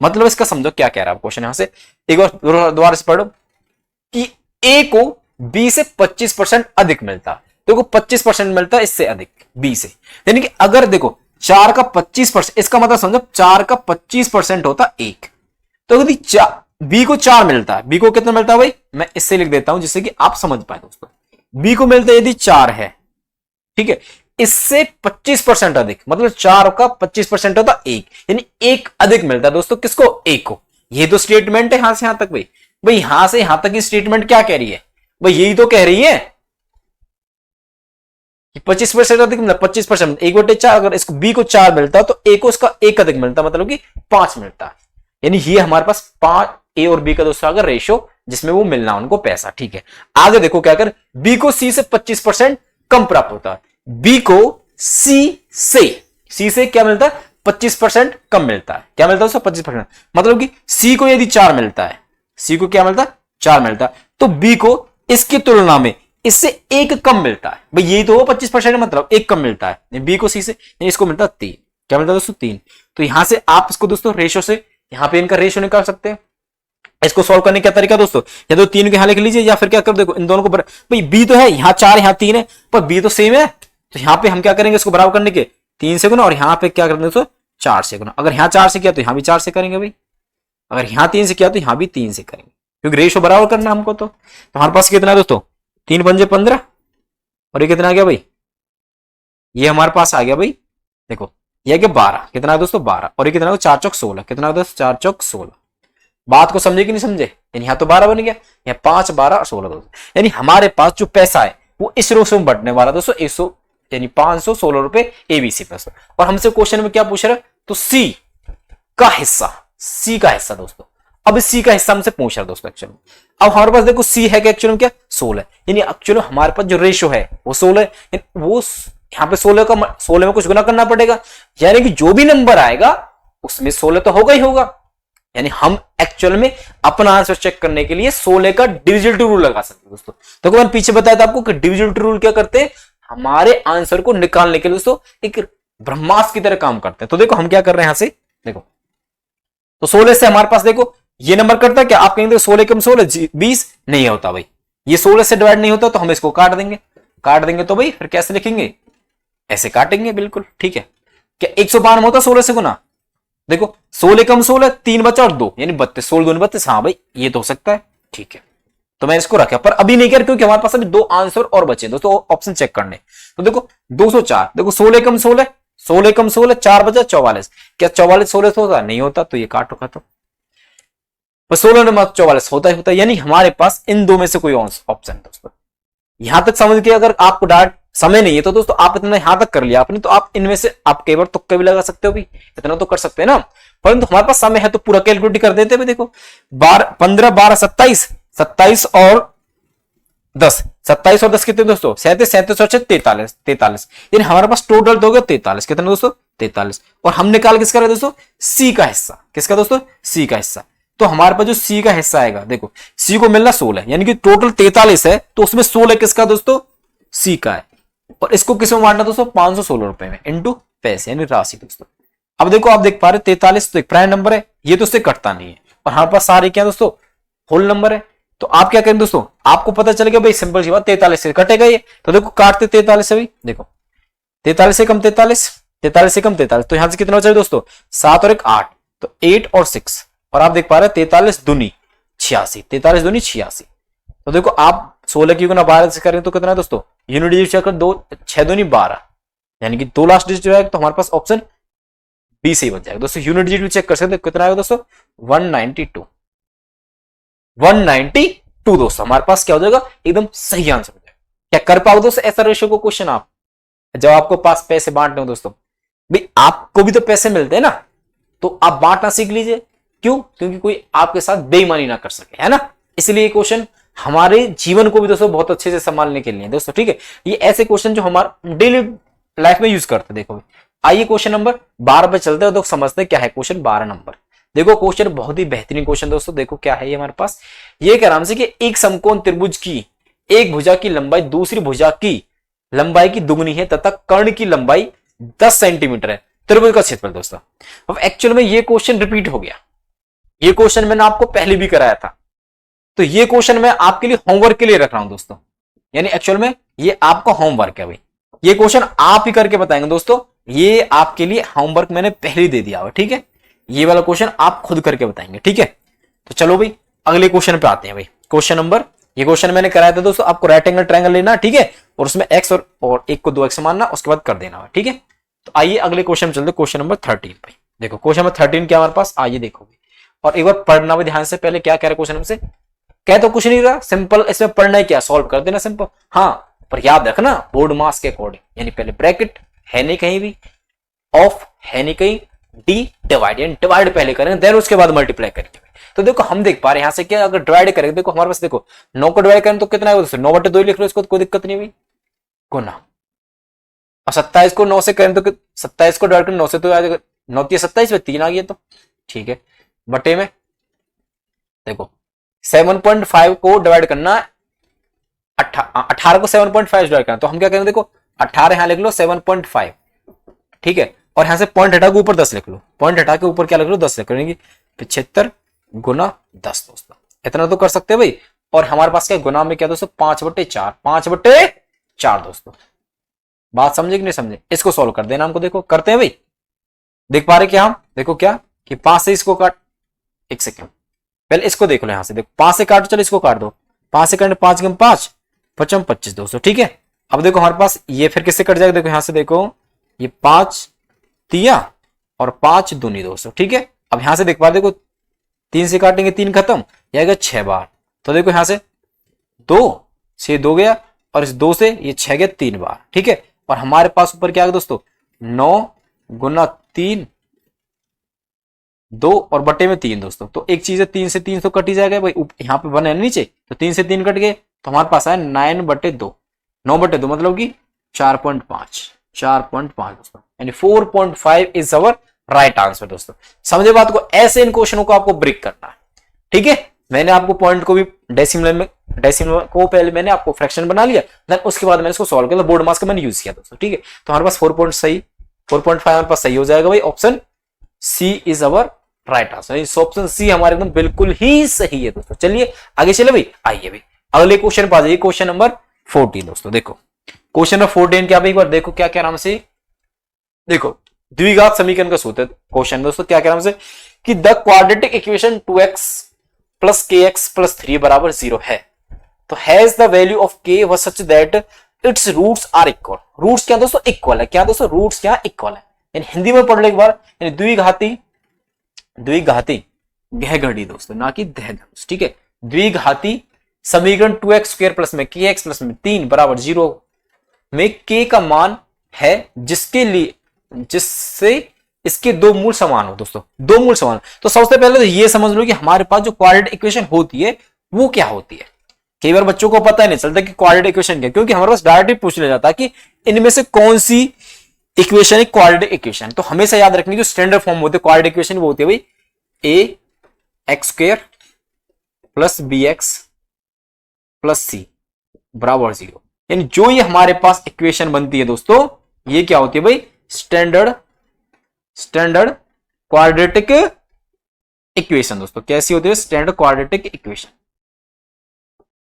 मतलब इसका समझो क्या कह रहा है क्वेश्चन। यहां से एक बार दोबारा से पढ़ो कि ए को बी से 25% अधिक मिलता है। देखो 25% मिलता है इससे अधिक बी से, यानी कि अगर देखो 4 का 25%, इसका मतलब समझो 4 का 25% होता 1। तो यदि बी को 4 मिलता है, बी को कितना मिलता है भाई? मैं इससे लिख देता हूं जिससे कि आप समझ पाए दोस्तों। बी को मिलता है यदि 4 है, ठीक है, इससे 25% अधिक मतलब 4 का 25% होता 1, यानी 1 अधिक मिलता है दोस्तों किसको? ए को। ये तो स्टेटमेंट है यहां से यहां तक भाई। भाई यहां से यहां तक की स्टेटमेंट क्या कह रही है भाई? यही तो कह रही है 25% अधिक मिलता, 25% 1/4। अगर इसको बी को 4 मिलता तो ए को इसका 1 अधिक मिलता, मतलब कि 5 मिलता है। यानी ये हमारे पास 5 ए और बी का दोस्तों अगर रेशियो जिसमें वो मिलना उनको पैसा, ठीक है। आगे देखो क्या कर, बी को सी से 25% कम प्राप्त होता है, बी को सी से क्या मिलता है? 25% कम मिलता है। क्या मिलता है दोस्तों? 25%। मतलब कि सी को यदि 4 मिलता है, सी को क्या मिलता है? 4 मिलता है, तो बी को इसकी तुलना में इससे 1 कम मिलता है। भाई यही तो 25% मतलब 1 कम मिलता है बी को सी से, इसको मिलता है 3। क्या मिलता है दोस्तों? 3। तो यहां से आप इसको दोस्तों रेशियो से यहां पे इनका रेशियो निकाल सकते हैं। इसको सॉल्व करने का तरीका दोस्तों, या तो 3 को यहां लिख लीजिए या फिर क्या कर, देखो इन दोनों को भाई बी तो है यहां 4 यहां 3 है, पर बी तो सेम है, तो यहां पे हम क्या करेंगे इसको बराबर करने के 3 से गुना, और यहां पे क्या करेंगे दोस्तों? 4 से गुना। अगर यहां 4 से किया तो यहां भी 4 से करेंगे भाई, अगर यहां 3 से किया तो यहां भी 3 से करेंगे, क्योंकि रेशियो बराबर करना हमको। तो हमारे पास कितना है दोस्तों? 3 पंजे 15 और ये कितना आ गया भाई? ये हमारे पास आ गया भाई, देखो ये क्या 12। कितना है दोस्तों? 12। और ये कितना? 4 चौक 16। कितना है दोस्तों? 4 चौक 16। बात को समझे कि नहीं समझे? यानी यहां तो 12 बन गया, यहाँ 5 12 और 16 दोस्तों, यानी हमारे पास जो पैसा है वो इस रेशियो में बढ़ने वाला दोस्तों 100, यानी 516 रुपए एबीसी प्लस। और हमसे क्वेश्चन में क्या पूछ रहा है? तो सी का हिस्सा दोस्तों। अब सी का हिस्सा हमसे पूछ रहा है दोस्तों एक्चुअली। अब हमारे पास देखो सी है क्या एक्चुअली? क्या 16, यानी एक्चुअली हमारे पास जो रेशियो है वो 16 है, वो यहाँ पे 16 में कुछ गुना करना पड़ेगा, यानी कि जो भी नंबर आएगा उसमें 16 तो होगा ही होगा। यानी हम एक्चुअल में अपना आंसर चेक करने के लिए 16 का डिविजिबिलिटी रूल लगा सकते हैं दोस्तों। देखो मैंने पीछे बताया था आपको कि डिविजिबिलिटी रूल क्या करते हैं? हमारे आंसर को निकालने के लिए दोस्तों एक ब्रह्मास्त्र की तरह काम करते हैं। तो देखो हम क्या कर रहे हैं यहां से, देखो तो 16 से हमारे पास देखो ये नंबर करता है क्या? आप कहेंगे 16 कम 16 20 नहीं होता भाई, ये 16 से डिवाइड नहीं होता तो हम इसको काट देंगे तो भाई फिर कैसे लिखेंगे, ऐसे काटेंगे बिल्कुल, ठीक है। क्या 152 होता 16 से गुना, देखो 16 कम 16 3 बचा और 2 यानी 32, 16 दूनी 32, हाँ भाई ये तो हो सकता है, ठीक है। तो मैं इसको रखा, पर अभी नहीं कर क्योंकि हमारे पास अभी 2 आंसर और बचे दोस्तों ऑप्शन चेक करने। तो देखो 204, देखो 16 कम 16, 16 कम 16 4 बचा 44, क्या 44 16 से होता नहीं होता, तो ये काटो खत्म। पर 16 में 44 होता ही होता है, यानी हमारे पास इन दो में से कोई ऑप्शन दोस्तों। यहां तक समझ के अगर आपको डार्ट समय नहीं है तो दोस्तों आप इतना यहां तक कर लिया आपने, तो आप इनमें से आप कई बार तुक्के भी लगा सकते हो भी, इतना तो कर सकते हैं ना, परंतु हमारे पास समय है तो पूरा कैलकुलेट कर देते हैं। देखो 15 12 27, 27 और 10, 27 और 10 कितने दोस्तों 37, 37 और 43, 43, यानी हमारे पास टोटल तो हो गया 43, कितने दोस्तों 43। और हम निकाल किसका रहे दोस्तों, सी का हिस्सा, किसका दोस्तों सी का हिस्सा। तो हमारे पास जो सी का हिस्सा आएगा, देखो सी को मिलना 16 यानी कि टोटल 43 है, तो उसमें 16 किसका दोस्तों सी का है, और इसको किसमें बांटना दोस्तों 516 रुपए में इंटू पैसे यानी राशि दोस्तों। अब देखो आप देख पा रहे 43 तो एक प्राइम नंबर है, ये तो उससे कटता नहीं है, और हमारे पास सारे क्या दोस्तों होल नंबर है। तो आप क्या करें दोस्तों, आपको पता चल गया भाई सिंपल सी बात 43 से कटेगा ये, तो देखो काटते 43 से, भाई देखो 43 से कम 43, 43 से कम 43, तो यहां से कितना बचा दोस्तों 7 और 1 8, तो 8 और 6, और आप देख पा रहे 43 दूनी 86, 43 दूनी 86। तो देखो आप 16 की गुना 12 से करें तो कितना है दोस्तों, यूनिट डिजिट चेक कर, 2 6 दूनी 12, यानी कि 2 लास्ट डिजिट जो है तो हमारे पास ऑप्शन बी से ही बच जाएगा दोस्तों। यूनिट डिजिट चेक कर सकते कितना आएगा दोस्तों 192, 192 दोस्तों हमारे पास क्या हो जाएगा एकदम सही आंसर हो जाएगा। क्या कर पाओ दोस्तों ऐसा रेशियो को क्वेश्चन आप, जब आपको पास पैसे बांटने हो दोस्तों, भाई आपको भी तो पैसे मिलते हैं ना, तो आप बांटना सीख लीजिए। क्यों, क्योंकि कोई आपके साथ बेईमानी ना कर सके, है ना, इसलिए क्वेश्चन हमारे जीवन को भी दोस्तों बहुत अच्छे से संभालने के लिए दोस्तों, ठीक है। ये ऐसे क्वेश्चन जो हमारे डेली लाइफ में यूज करते हैं। देखो आइए क्वेश्चन नंबर 12 पे चलते हैं, तो समझते हैं क्या है क्वेश्चन 12 नंबर। देखो क्वेश्चन बहुत ही बेहतरीन क्वेश्चन दोस्तों, देखो क्या है ये हमारे पास, ये कह रहा है कि एक समकोण त्रिभुज की एक भुजा की लंबाई दूसरी भुजा की लंबाई की दुगनी है तथा कर्ण की लंबाई 10 सेंटीमीटर है, त्रिभुज का क्षेत्रफल दोस्तों। अब एक्चुअल में ये क्वेश्चन रिपीट हो गया, ये क्वेश्चन मैंने आपको पहले भी कराया था, तो ये क्वेश्चन मैं आपके लिए होमवर्क के लिए रख रहा हूं दोस्तों, यानी एक्चुअल में ये आपका होमवर्क है भाई, ये क्वेश्चन आप ही करके बताएंगे दोस्तों, ये आपके लिए होमवर्क मैंने पहले ही दे दिया हुआ, ठीक है। ये वाला क्वेश्चन आप खुद करके बताएंगे, ठीक है। तो चलो भाई अगले क्वेश्चन पे आते हैं भाई। क्वेश्चन नंबर, ये क्वेश्चन मैंने कराया था दोस्तों, आपको राइट एंगल ट्रायंगल लेना, ठीक है, और उसमें एक्स और एक को 2 एक्स मानना, उसके बाद कर देना, ठीक है। तो आइए अगले क्वेश्चन चलते, क्वेश्चन नंबर 13 भाई। देखो क्वेश्चन नंबर 13 क्या हमारे पास, आइए देखो और एक बार पढ़ना भी ध्यान से, पहले क्या कह रहा है क्वेश्चन हमसे, कह तो कुछ नहीं रहा, सिंपल इसमें पढ़ना है क्या, सॉल्व कर देना सिंपल, हाँ पर याद रखना बोर्ड मास के अकॉर्डिंग, यानी पहले ब्रैकेट है नहीं कहीं भी, ऑफ है नहीं कहीं, डी डिवाइड, यानी डिवाइड पहले करेंगे देन उसके बाद मल्टीप्लाई करेंगे। तो देखो हम देख पा रहे हैं यहां से क्या, अगर डिवाइड करेंगे, देखो हमारे पास देखो 9 को डिवाइड करें तो कितना है, 9/2 लिख लो, इसको कोई दिक्कत नहीं हुई गुना, और 27 को 9 से करें तो 27 को डिवाइड करें 9 से, तो 9 27 में 3 आ गया, तो ठीक है, बटे में देखो 7.5 को डिवाइड करना, 18 को 7.5 डिवाइड करना, तो हम क्या करेंगे, देखो 18 यहां लिख लो 7.5, ठीक है, और यहां से पॉइंट हटा के ऊपर 10 लिख लो, पॉइंट हटा के ऊपर क्या लिख लो 10 लिख लो, 75 गुना 10 दोस्तों, इतना तो कर सकते हैं भाई। और हमारे पास क्या गुना में क्या दोस्तों 5/4, 5/4 दोस्तों, बात समझे कि नहीं समझे, इसको सॉल्व कर देना हमको, देखो करते हैं भाई, देख पा रहे क्या हम, देखो क्या कि 5 से इसको काट, एक सेकेंड पहले इसको देख लो, यहां से देखो 5 से काटो, चलो इसको काट दो, 5 से काटने 5 × 5 = 25 दोस्तों, ठीक है। अब देखो हमारे पास ये फिर किससे कट जाएगा, देखो यहां से देखो ये 5 तिया और 5 दूनी दोस्तों, ठीक है। अब यहां से देख पा, देखो 3 से काटेंगे 3 खत्म, जाएगा 6 बार, तो देखो यहां से 2 से 2 गया, और इस 2 से ये 6 गया 3 बार, ठीक है। और हमारे पास ऊपर क्या आ गया दोस्तों 9 गुना 3 2 और बटे में 3 दोस्तों, तो एक चीज है 3 से 3 तो कट ही जाएगा भाई, यहाँ पे 1 है नीचे, तो 3 से 3 कट गए, तो हमारे पास आया 9/2, 9/2 मतलब कि 4.5 दोस्तों, यानी 4.5 इज अवर राइट आंसर दोस्तों। समझे बात को, ऐसे इन क्वेश्चनों को आपको ब्रेक करना है, ठीक है। मैंने आपको पॉइंट को भी डेसिमल को पहले मैंने आपको फ्रैक्शन बना लिया, देन उसके बाद मैंने इसको सॉल्व किया, बोर्ड मास का मैंने यूज किया दोस्तों, ठीक है। तो हमारे पास 4.5 हमारे पास सही हो जाएगा भाई, option C is our right answer, option C हमारे एकदम बिल्कुल ही सही है दोस्तों। चलिए आगे चले भाई, आइए भाई अगले क्वेश्चन पर आ जाइए, क्वेश्चन नंबर 14 दोस्तों। देखो क्वेश्चन नंबर 14 क्या, एक बार देखो क्या क्या नाम से, देखो द्विघात समीकरण का सूत्र क्वेश्चन दोस्तों, क्या क्या नाम से कि the quadratic equation 2x plus kx plus 3 बराबर 0 है, तो has the value of k was such that its roots are equal. Roots क्या दोस्तों, इक्वल है। क्या दोस्तों, रूट्स क्या इक्वल है। यानी हिंदी में पढ़ लो एक बार, यानी द्विघाती गहगढ़ी दोस्तों, ना कि दहगढ़, ठीक है। द्विघाती समीकरण 2x स्क्वायर प्लस में kx प्लस में 3 बराबर 0 में k का मान है जिससे इसके दो मूल समान हो दोस्तों, दो मूल समान। तो सबसे पहले तो ये समझ लो कि हमारे पास जो क्वाड्रेटिक इक्वेशन होती है वो क्या होती है। कई बार बच्चों को पता ही नहीं चलता कि क्वाड्रेटिक इक्वेशन क्या, क्योंकि हमारे पास डायरेक्टली पूछ लिया जाता है कि इनमें से कौन सी इक्वेशन है क्वाड्रेटिक इक्वेशन। तो हमेशा याद रखनी, जो स्टैंडर्ड फॉर्म होते हैं क्वाड्रेटिक इक्वेशन वो होती है भाई a x square plus b x plus c बराबर 0। यानी जो ये हमारे पास इक्वेशन बनती है दोस्तों, ये क्या होती है भाई, स्टैंडर्ड क्वाड्रेटिक इक्वेशन दोस्तों। कैसी होती है, स्टैंडर्ड क्वाड्रेटिक इक्वेशन,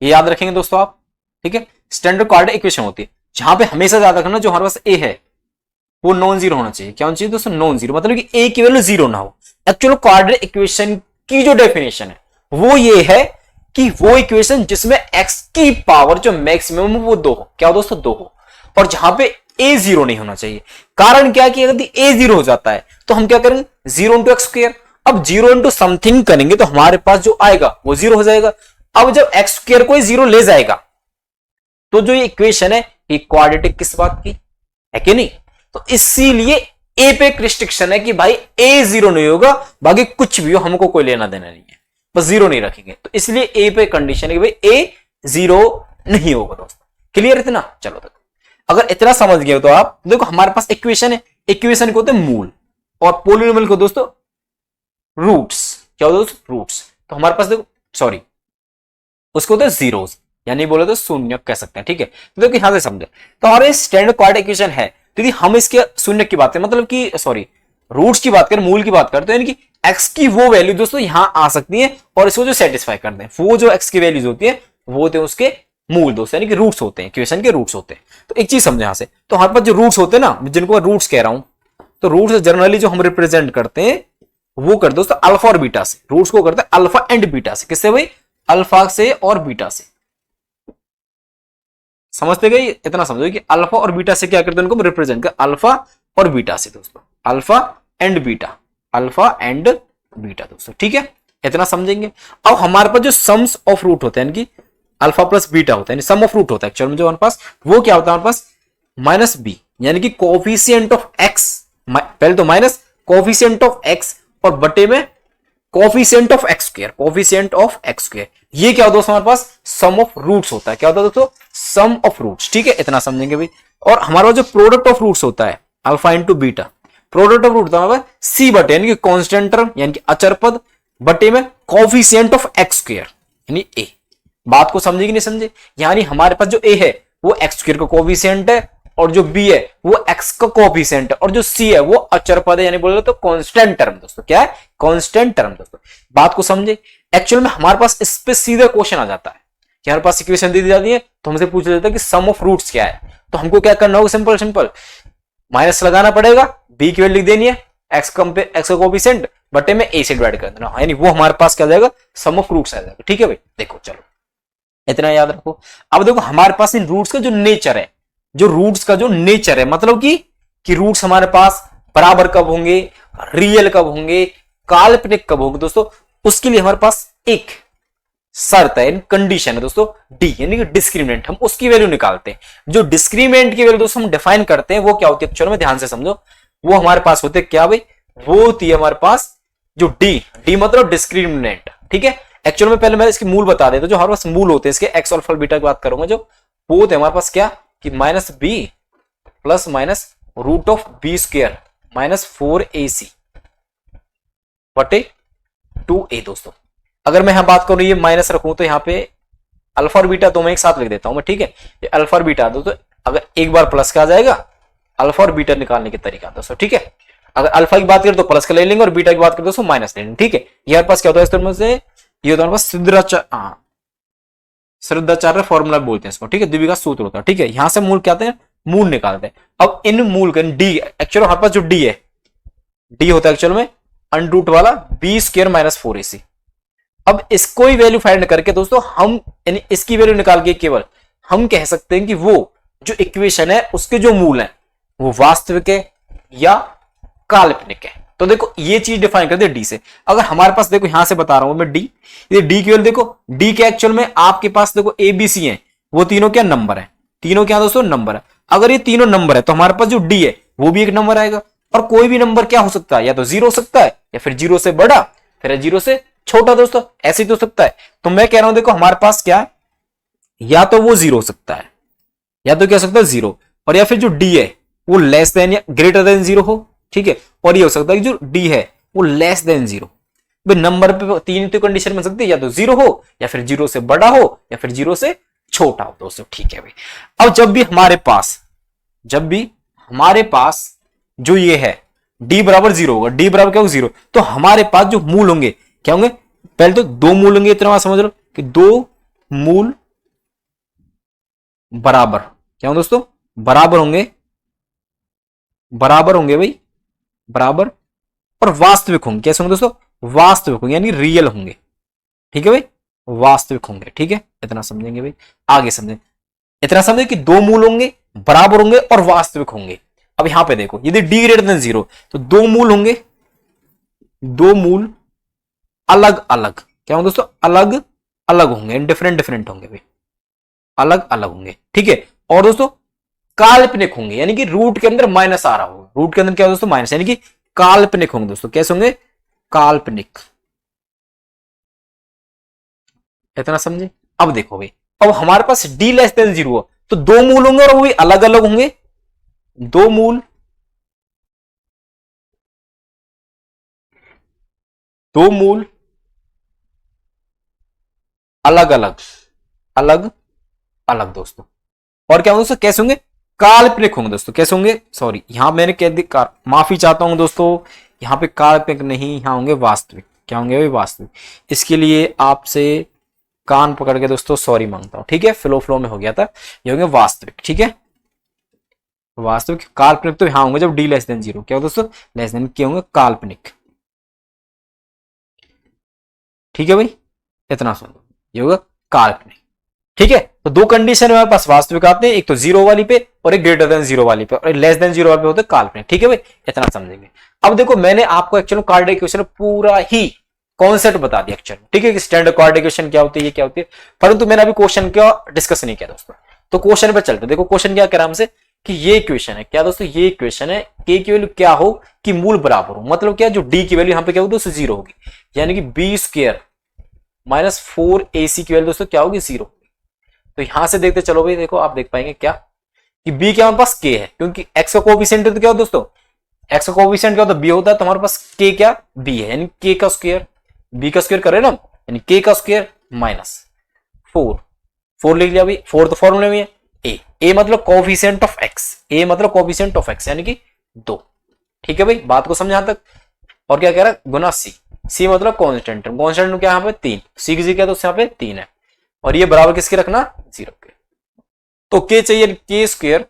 ये याद रखेंगे दोस्तों आप, ठीक है। स्टैंडर्ड क्वाड्रेटिक इक्वेशन होती है जहां पे हमेशा याद रखना जो हमारे पास ए है वो नॉन जीरो होना चाहिए। क्या होना चाहिए दोस्तों, नॉन जीरो, मतलब कि ए की वैल्यू जीरो ना हो। एक्चुअल क्वाड्रेटिक इक्वेशन की जो डेफिनेशन है वो ये है कि वो इक्वेशन जिसमें एक्स की पावर जो मैक्सिमम वो 2 हो। क्या हो दोस्तों, 2 हो, और जहां पे ए जीरो नहीं होना चाहिए। कारण क्या कि यदि ए जीरो हो जाता है तो हम क्या करेंगे, 0 इंटू एक्स स्क्वायर। अब 0 इंटू समथिंग करेंगे तो हमारे पास जो आएगा वो 0 हो जाएगा। अब जब एक्स स्क्वायर को 0 ले जाएगा तो जो ये इक्वेशन है ये क्वाड्रेटिक किस बात की है कि नहीं। तो इसीलिए ए पे एक रिस्ट्रिक्शन है कि भाई ए 0 नहीं होगा, बाकी कुछ भी हो हमको कोई लेना देना नहीं है, बस 0 नहीं रखेंगे। तो इसलिए ए पे कंडीशन है कि भाई ए 0 नहीं होगा दोस्तों। क्लियर इतना, चलो तक अगर इतना समझ गए तो आप देखो हमारे पास इक्वेशन है, इक्वेशन को होते हैं मूल और पॉलिनोमियल को दोस्तों रूट्स। क्या होता है दोस्तों, रूट्स। तो हमारे पास देखो सॉरी उसको होते हैं जीरोस, यानी बोले तो शून्य कह सकते हैं, ठीक है। तो देखो यहां से समझे, तो हमारे स्टैंडर्ड क्वाड्रेटिक इक्वेशन है, तो यदि हम इसके शून्य की बात करें, मतलब कि सॉरी रूट्स की बात करें, मूल की बात करते हैं, यानी कि एक्स की वो वैल्यू दोस्तों यहां आ सकती है और इसको जो सेटिस्फाई करते हैं वो जो एक्स की वैल्यूज होती है वो होते हैं उसके मूल दोस्तों, यानी कि रूट्स होते हैं, इक्वेशन के रूट्स होते हैं। तो एक चीज समझे यहां से, तो हमारे पास जो रूट्स होते हैं ना, जिनको मैं रूट्स कह रहा हूं, तो रूट्स जनरली जो हम रिप्रेजेंट करते हैं वो करते दोस्तों अल्फा और बीटा से। रूट्स को करते हैं अल्फा एंड बीटा से। किससे भाई, अल्फा से और बीटा से। समझते गए, इतना समझो कि अल्फा और बीटा से क्या करते हैं, उनको रिप्रेजेंट कर अल्फा और बीटा से दोस्तों, alpha and beta, alpha and beta दोस्तों, ठीक है। इतना समझेंगे। अब हमारे पास जो सम्स ऑफ रूट होते हैं, यानी अल्फा प्लस बीटा होता है, सम ऑफ रूट होता है एक्चुअल में जो हमारे पास, वो क्या होता है हमारे पास माइनस बी, यानी कि कोफिशिएंट ऑफ एक्स। पहले तो माइनस कोफिशिएंट ऑफ एक्स और बटे में coefficient of x square, coefficient of x square. ये क्या होता है हमारे पास, सम ऑफ रूट्स होता है। क्या होता है दोस्तों, सम ऑफ रूट्स, ठीक है। इतना समझेंगे भाई। और हमारा जो प्रोडक्ट ऑफ रूट्स होता है alpha into beta, product of root होता है सी बटे, यानी कि कांस्टेंट टर्म, यानी कि अचर पद, बटे में कोफिशिएंट ऑफ एक्स स्क्वायर यानी ए। बात को समझे कि नहीं समझे, यानी हमारे पास जो ए है वो एक्स स्क्वायर का कोफिशिएंट है और जो बी है वो एक्स का कोफिशिएंट है और जो सी है वो अचर पद है, यानी बोले तो कांस्टेंट टर्म दोस्तों। क्या है, कांस्टेंट टर्म दोस्तों। बात को समझे। एक्चुअल में हमारे पास इस पे सीधा क्वेश्चन आ जाता है कि हमारे पास इक्वेशन दे दी जाती है तो हमसे पूछ लेता है कि सम ऑफ रूट्स क्या है। तो हमको क्या करना होगा, सिंपल सिंपल माइनस लगाना पड़ेगा, बी की वैल्यू लिख देनी है, एक्स का कोफिशिएंट बटे में ए से डिवाइड कर देना, यानी वो हमारे पास क्या आ जाएगा, सम ऑफ रूट्स आ जाएगा, ठीक है भाई। देखो चलो इतना याद रखो। अब देखो हमारे पास इन रूट्स का जो नेचर है, जो रूट्स का जो नेचर है, मतलब कि रूट्स हमारे पास बराबर कब होंगे, रियल कब होंगे, काल्पनिक कब होंगे दोस्तों, उसके लिए हमारे पास एक शर्त है, कंडीशन है दोस्तों, डी, यानी कि डिस्क्रिमिनेंट। हम उसकी वैल्यू निकालते हैं। जो डिस्क्रिमिनेंट की वैल्यू दोस्तों हम डिफाइन करते हैं वो क्या होती है एक्चुअल में, ध्यान से समझो। वो हमारे पास होते हैं क्या भाई, वो होती है हमारे पास जो डी मतलब डिस्क्रिमिनेंट, ठीक है। एक्चुअल में पहले मैं इसकी मूल बता देता हूं। जो हमारे पास मूल होते हैं इसके, एक्स अल्फा बीटा की बात करूंगा, जो वो होते हैं हमारे पास क्या कि minus B plus minus root of B square minus 4ac बटे 2a दोस्तों। अगर मैं यहां बात करूं ये माइनस रखूं तो यहां पे अल्फा और बीटा तो मैं एक साथ लिख देता हूं मैं, ठीक है। ये अल्फा और बीटा दोस्तों, अगर एक बार प्लस का आ जाएगा, अल्फा और बीटा निकालने के तरीका दोस्तों, ठीक है। अगर अल्फा की बात करें तो प्लस का ले लेंगे और बीटा की बात करें दोस्तों माइनस ले लेंगे, ठीक है। ये हमारे पास क्या होता है इस तरह से, ये होता है हमारे पास श्रद्धाचार्य फॉर्मूला बोलते हैं इसको, ठीक है, द्विविघात सूत्र होता है, ठीक है। यहां से मूल क्या आते हैं, मूल निकालते हैं। अब इन मूल का डी, एक्चुअल हमारे पास जो डी है, डी होता है एक्चुअल में अंडर रूट वाला बी स्क्वायर माइनस 4ac। अब इसको ही वैल्यू फाइंड करके दोस्तों हम इसकी वैल्यू निकाल के केवल हम कह सकते हैं कि वो जो इक्वेशन है उसके जो मूल है वो वास्तविक है या काल्पनिक है। तो देखो ये चीज डिफाइन कर दे डी से। अगर हमारे पास देखो यहां से बता रहा हूं मैं डी, ये डी की वैल्यू देखो, डी के एक्चुअल में आपके पास देखो ए बी सी है, वो तीनों क्या नंबर है, तीनों क्या दोस्तों नंबर है। अगर ये तीनों नंबर है तो हमारे पास जो डी है वो भी एक नंबर आएगा, और कोई भी नंबर क्या हो सकता है, या तो जीरो हो सकता है या फिर जीरो से बड़ा फिर जीरो से छोटा दोस्तों, ऐसे ही तो सकता है। तो मैं कह रहा हूं देखो हमारे पास क्या है, या तो वो जीरो हो सकता है, या तो क्या हो सकता है जीरो, और या फिर जो डी है वो लेस देन या ग्रेटर देन जीरो हो, ठीक है। और ये हो सकता है कि जो डी है वो लेस देन जीरो। नंबर पे तीन तो कंडीशन बन सकती है, या तो जीरो हो या फिर जीरो से बड़ा हो या फिर जीरो से छोटा हो दोस्तों, ठीक है भाई। अब जब भी हमारे पास जो ये है d बराबर जीरो होगा, d बराबर क्या होगा जीरो, तो हमारे पास जो मूल होंगे क्या होंगे, पहले तो दो मूल होंगे, इतना समझ लो कि दो मूल बराबर क्या होंगे दोस्तों, बराबर होंगे भाई, बराबर, और वास्तविक होंगे। कैसे होंगे दोस्तों, वास्तविक होंगे यानी रियल होंगे, ठीक है भाई, वास्तविक होंगे, ठीक है। इतना समझेंगे भाई, आगे समझें, इतना समझे कि दो मूल होंगे, बराबर होंगे और वास्तविक होंगे। अब यहां पे देखो यदि डी ग्रेटर देन जीरो तो दो मूल होंगे, दो मूल अलग अलग क्या होंगे दोस्तों, अलग अलग होंगे, डिफरेंट होंगे भाई, अलग अलग होंगे, ठीक है। और दोस्तों काल्पनिक होंगे, यानी कि रूट के अंदर माइनस आ रहा होगा, रूट के अंदर क्या दोस्तों माइनस, यानी कि काल्पनिक होंगे दोस्तों। कैसे होंगे, काल्पनिक। इतना समझे। अब देखो भाई, अब हमारे पास डी लेस देन जीरो तो दो मूल होंगे और वो भी अलग अलग होंगे, दो मूल अलग अलग दोस्तों। और क्या होंगे दोस्तों, कैसे होंगे, काल्पनिक होंगे दोस्तों। कैसे होंगे, सॉरी यहां मैंने कह दिया, माफी चाहता हूं दोस्तों, यहां पे काल्पनिक नहीं, यहां होंगे वास्तविक। क्या होंगे भाई, वास्तविक। इसके लिए आपसे कान पकड़ के दोस्तों सॉरी मांगता हूं, ठीक है, फ्लो में हो गया था। ये होंगे वास्तविक, ठीक है, वास्तविक। काल्पनिक तो यहां होंगे जब डी लेस देन जीरो, क्या दोस्तों लेस देन, क्या होंगे काल्पनिक, ठीक है भाई। इतना सुनो, ये होगा काल्पनिक, ठीक है। तो दो कंडीशन हमारे पास वास्तविक आते हैं, एक तो जीरो वाली पे और एक ग्रेटर देन जीरो वाली पे, और एक लेस देन जीरो वाली पे होते हैं काल्पनिक, ठीक है भाई। इतना समझेंगे। अब देखो मैंने आपको एक्चुअली कार्डिक इक्वेशन पूरा ही कॉन्सेप्ट बता दिया एक्चुअली, ठीक है, कि स्टैंडर्ड कार्डिक इक्वेशन क्या होती है, ये क्या होती है, परंतु मैंने अभी क्वेश्चन का डिस्कस नहीं किया दोस्तों। तो क्वेश्चन पे चलते, देखो क्वेश्चन क्या कह रहा हमसे कि ये इक्वेशन है, क्या दोस्तों, ये इक्वेशन है, के की वैल्यू क्या हो कि मूल बराबर हो, मतलब क्या, जो डी की वैल्यू यहां पे क्या होगी दोस्तों, जीरो होगी, यानी कि बी स्क्वायर माइनस 4ac की वैल्यू दोस्तों क्या होगी, जीरो। तो यहां से देखते चलो भाई, देखो आप देख पाएंगे क्या कि b क्या हमारे पास k है, क्योंकि x का कोएफिशिएंट तो क्या हो दोस्तों, x का कोएफिशिएंट क्या होता है, b होता है, तो हमारे पास k क्या b है, यानी k का स्क्वायर, b का स्क्वायर कर रहे हैं ना, यानी k का स्क्वायर माइनस 4 लिख लिया भाई, 4 तो फॉर्मूले में है a मतलब कोएफिशिएंट ऑफ x, a मतलब कोएफिशिएंट ऑफ x यानी कि 2, ठीक है भाई, बात को समझा तक। और क्या कह रहा है, गुना c मतलब कांस्टेंट, कांस्टेंट क्या यहाँ पे 3, c की जगह क्या, तो यहाँ पे 3 है, और ये बराबर किसके रखना, 0 के। तो k चाहिए, k स्क्वायर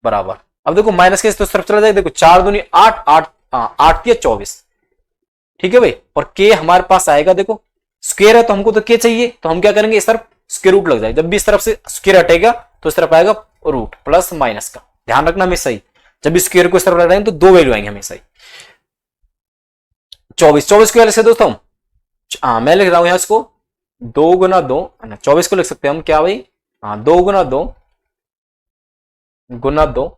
बराबर, अब देखो माइनस के इस तरफ चला जाए, देखो 4 दूनी 8, 8 के 24, ठीक है भाई। और k हमारे पास आएगा, देखो स्क्वायर है तो हमको तो k चाहिए, तो हम क्या करेंगे, इस तरफ स्क्वायर रूट लग जाएगा, जब भी इस तरफ से स्क्वायर हटेगा तो इस तरफ आएगा रूट, प्लस माइनस का ध्यान रखना हमेशा ही, जब भी स्क्वायर को इस तरफ लगाएंगे तो दो वैल्यू आएंगे हमेशा ही। 24 की वैल्यू से दोस्तों मैं लिख रहा हूं यहां इसको 2 गुना 2, 24 को लिख सकते हैं हम क्या भाई, 2 गुना 2 गुना 2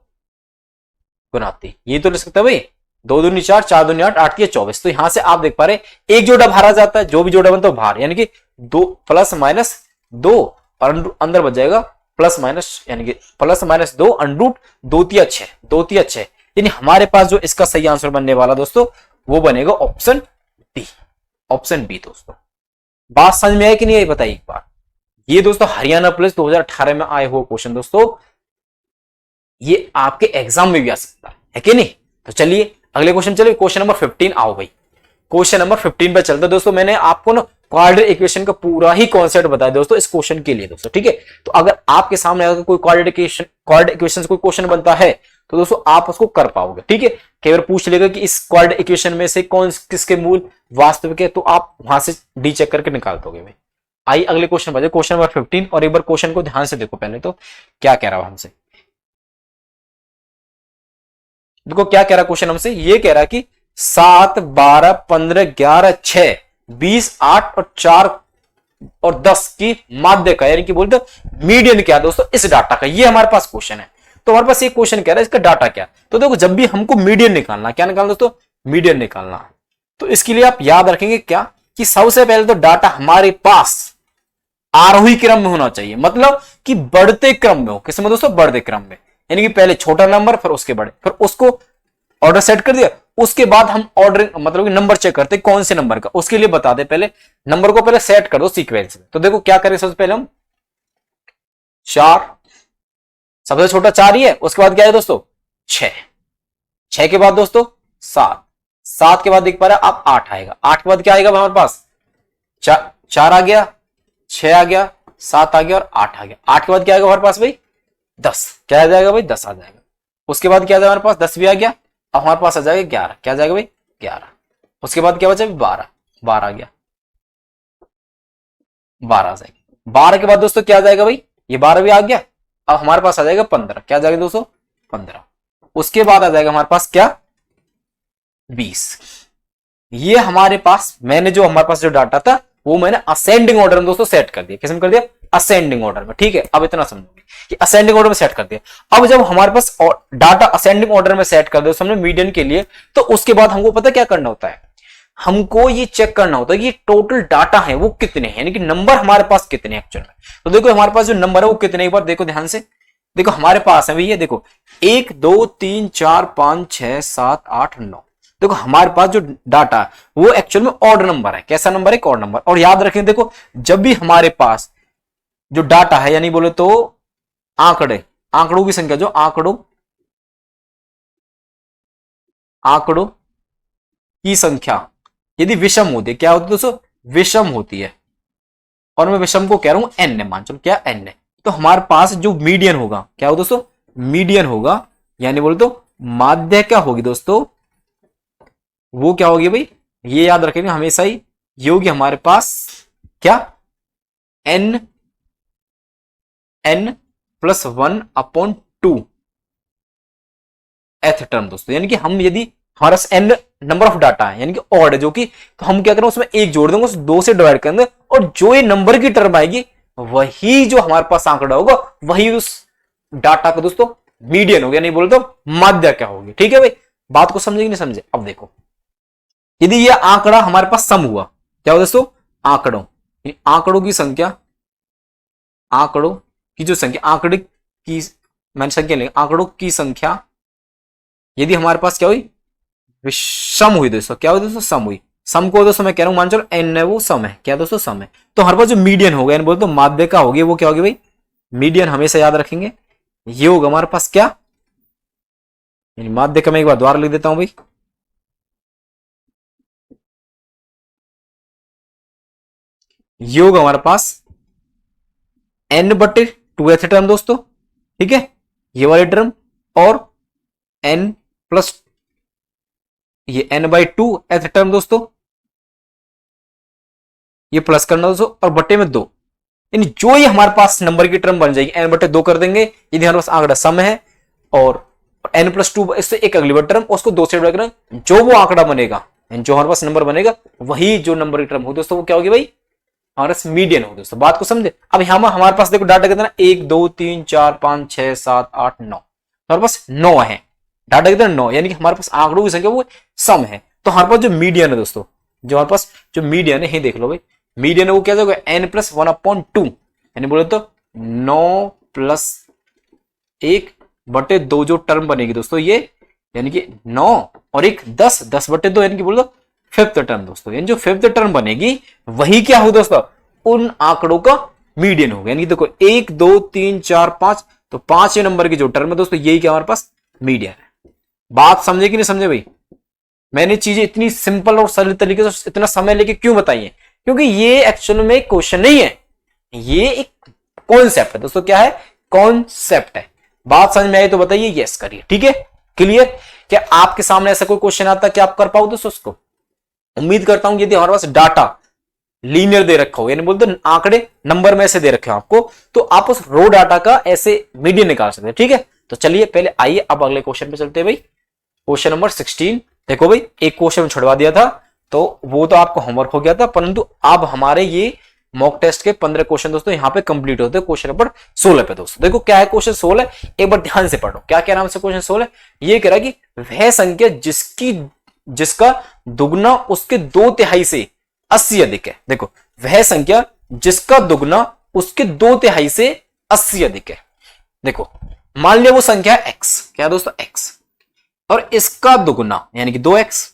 गुना 3, ये तो लिख सकते हैं भाई, 2 दूनी 4, 4 दूनी 8, 8 की 24। तो यहां से आप देख पा रहे एक जोड़ा बाहर आ जाता है, जो भी जोड़ा बनता है बाहर, यानी कि 2 प्लस माइनस 2 और अंदर बच जाएगा प्लस माइनस, यानी कि प्लस माइनस 2 अंडरूट 2 तिया 6, 2 तिया 6, यानी हमारे पास जो इसका सही आंसर बनने वाला दोस्तों वो बनेगा ऑप्शन बी, ऑप्शन बी दोस्तों। बात समझ में आई कि नहीं आई बताइए एक बार। ये दोस्तों हरियाणा पुलिस 2018 में आए हुए क्वेश्चन दोस्तों, ये आपके एग्जाम में भी आ सकता है कि नहीं। तो चलिए अगले क्वेश्चन, चलिए क्वेश्चन नंबर 15 आओ भाई, क्वेश्चन नंबर 15 पे चलते दोस्तों। मैंने आपको ना क्वाड्रेटिक इक्वेशन का पूरा ही कॉन्सेप्ट बताया दोस्तों इस क्वेश्चन के लिए दोस्तों, ठीक है। तो अगर आपके सामने अगर कोई क्वाड्रेटिक इक्वेशन से कोई क्वेश्चन बनता है तो दोस्तों आप उसको कर पाओगे, ठीक है। कई बार पूछ लेगा कि इस क्वाड्रेटिक इक्वेशन में से कौन किसके मूल वास्तविक है, तो आप वहां से डी चेक करके निकाल दोगे भाई। आइए अगले क्वेश्चन पर, क्वेश्चन नंबर 15, और एक बार क्वेश्चन को ध्यान से देखो पहले तो क्या कह रहा है हमसे। देखो क्या कह रहा क्वेश्चन हमसे, ये कह रहा कि 7, 12, 15, 11, 6, 20, 8 और 4 और 10 की माध्य का यानी कि बोलते मीडियन क्या दोस्तों इस डाटा का, ये हमारे पास क्वेश्चन है। तो हमारे पास एक क्वेश्चन कह रहा है इसका डाटा क्या। तो देखो जब भी हमको मीडियन निकालना, क्या निकालना दोस्तों, मीडियन निकालना, तो इसके लिए आप याद रखेंगे क्या कि सबसे पहले तो डाटा हमारे पास आरोही क्रम में होना चाहिए, मतलब कि बढ़ते क्रम में हो। किसमें दोस्तों, बढ़ते क्रम में, यानी कि पहले छोटा नंबर फिर उसके बड़े, फिर उसको ऑर्डर सेट कर दिया, उसके बाद हम ऑर्डर मतलब कि नंबर चेक करते कौन से नंबर का, उसके लिए बता दे पहले नंबर को पहले सेट कर दो सीक्वेंस में। तो देखो क्या करें, सबसे पहले हम 4, सबसे छोटा 4 ही है, उसके बाद क्या है दोस्तों 6, 6 के बाद दोस्तों 7, 7 के बाद देख पा रहे आप 8 आएगा, 8 के बाद क्या आएगा हमारे पास 4 आ गया, 6 आ गया, 7 आ गया और 8 आ गया। 8 के बाद क्या आएगा हमारे पास भाई 10, क्या आ जाएगा भाई 10 आ जाएगा। उसके बाद क्या आ जाएगा हमारे पास 10 भी आ गया, अब हमारे पास आ जाएगा 11, क्या आ जाएगा भाई 11। उसके बाद क्या बचा 12, 12 आ गया, 12 आ जाएगा। 12 के बाद दोस्तों क्या आ जाएगा भाई, ये 12 भी आ गया, अब हमारे पास आ जाएगा 15, क्या आ जाएगा दोस्तों 15। उसके बाद आ जाएगा हमारे पास क्या 20। ये हमारे पास मैंने जो हमारे पास जो डाटा था वो मैंने असेंडिंग ऑर्डर में दोस्तों सेट कर दिया। किसमें कर दिया, असेंडिंग ऑर्डर में, ठीक है। अब इतना समझोगे कि असेंडिंग ऑर्डर में सेट कर दिया। अब जब हमारे पास डाटा असेंडिंग ऑर्डर में सेट कर दिया हमने मीडियन के लिए, तो उसके बाद हमको पता क्या करना होता है, हमको ये चेक करना होता है कि टोटल डाटा है वो कितने हैं, यानी कि नंबर हमारे पास कितने हैं एक्चुअल में। तो देखो हमारे पास जो नंबर है वो कितने, एक बार देखो ध्यान से, देखो हमारे पास है भैया, देखो 1 2 3 4 5 6 7 8 9। देखो हमारे पास जो डाटा है वो एक्चुअल में ऑड नंबर है। कैसा नंबर है, ऑड नंबर। और याद रखें देखो जब भी हमारे पास जो डाटा है यानी बोले तो आंकड़ों की संख्या, जो आंकड़ों की संख्या यदि विषम होती है, क्या होती है दोस्तों, विषम होती है, और मैं विषम को कह रहा हूं एन है, मान चलो क्या एन है, तो हमारे पास जो मीडियन होगा क्या हो दोस्तों, मीडियन होगा, यानी बोले तो माध्य क्या होगी दोस्तों, वो क्या होगी भाई, ये याद रखेंगे हमेशा ही, ये होगी हमारे पास क्या n +1/2 एथ टर्म दोस्तों। यानी कि हम यदि हमारा n नंबर ऑफ डाटा है यानी कि ऑड है जो कि, तो हम क्या करें उसमें 1 जोड़ देंगे, उस 2 से डिवाइड कर देंगे, और जो ये नंबर की टर्म आएगी वही जो हमारे पास आंकड़ा होगा वही उस डाटा का दोस्तों मीडियन हो गया, नहीं बोले तो माध्य क्या होगी। ठीक है भाई, बात को समझे कि नहीं समझे। अब देखो यदि ये आंकड़ा हमारे पास सम हुआ, क्या हो दोस्तों, आंकड़ों की संख्या, आंकड़ों की जो संख्या, आंकड़े की मैंने संख्या लेंगे, आंकड़ों की संख्या यदि हमारे पास क्या हुई, सम हुई दोस्तों, क्या हुई दोस्तों, सम हुई। सम को दोस्तों मैं कह रहा हूं मान चलो एन है वो सम है, क्या दोस्तों सम है, तो हमारे पास जो मीडियन होगा यानी बोलते तो माध्य का होगी, वो क्या होगी भाई, मीडियन हमेशा याद रखेंगे, ये होगा हमारे पास क्या, यानी माध्य का मैं एक बार द्वारा लिख देता हूं भाई, ये होगा हमारे पास n/2 टर्म दोस्तों, ठीक है, ये वाली टर्म, और n प्लस ये n/2 टर्म दोस्तों, ये प्लस करना दोस्तों, और बट्टे में 2, यानी जो ये हमारे पास नंबर की टर्म बन जाएगी n/2 कर देंगे यदि हमारे पास आंकड़ा सम है, और n+2 इससे एक अगली टर्म उसको 2 से डिवाइड करें, जो वो आंकड़ा बनेगा जो हमारे पास नंबर बनेगा वही जो नंबर की टर्म हो दोस्तों वो क्या होगी भाई, हमारे पास मीडियन हो दोस्तों। बात को समझे। अब यहां हमारे पास देखो डाटा कितना, 1 2 3 4 5 6 7 8 9, हमारे पास 9 है डाटा, कितना 9, यानी कि हमारे पास आंकड़ों की संख्या वो सम है। तो हमारे पास जो मीडियन है दोस्तों, जो हमारे पास जो मीडियन है, देख लो भाई मीडियन है वो क्या होगा, n+1/2, यानी बोले तो 9 + 1/2 जो टर्म बनेगी दोस्तों ये, यानी कि 9 और 1 10, 10/2 यानी कि बोल दो 5th टर्म दोस्तों, यानी जो 5th टर्म बनेगी वही क्या हो दोस्तों, उन आंकड़ों का मीडियन होगा। यानी कि देखो 1 2 3 4 5, तो 5 नंबर की जो टर्म है दोस्तों यही क्या हमारे पास मीडियन है। बात समझे कि नहीं समझे भाई, मैंने चीजें इतनी सिंपल और सरल तरीके से इतना समय लेके क्यों बताई है, क्योंकि ये एक्चुअल में क्वेश्चन नहीं है, ये एक कॉन्सेप्ट है दोस्तों। क्या है? कॉन्सेप्ट है। बात समझ में आई तो बताइए यस करिए। ठीक है, क्लियर? क्या आपके सामने ऐसा कोई क्वेश्चन आता कि आप कर पाओ दोस्तों उसको? उम्मीद करता हूं यदि हमारे पास डाटा लीनियर दे रखा हो, यानी बोलते आंकड़े नंबर में से दे रखे हो आपको, तो आप उस रो डाटा का ऐसे मीडियन निकाल सकते हैं। ठीक है, तो चलिए पहले आइए अब अगले क्वेश्चन पे चलते हैं भाई। क्वेश्चन नंबर 16 देखो भाई, एक क्वेश्चन छुड़वा दिया था तो वो तो आपको होमवर्क हो गया था, परंतु अब हमारे ये मॉक टेस्ट के 15 क्वेश्चन दोस्तों यहाँ पे कंप्लीट होते हैं क्वेश्चन नंबर 16 पे। दोस्तों देखो क्या है क्वेश्चन 16, एक बार ध्यान से पढ़ो। क्या क्या नाम से क्वेश्चन 16? ये कह रहा है कि वह संख्या जिसका दुगना उसके 2/3 से 80 अधिक है। देखो, वह संख्या जिसका दुगना उसके 2/3 से 80 अधिक है। देखो, मान लिया वो संख्या है x, क्या दोस्तों? x, और इसका दुगना यानी कि 2x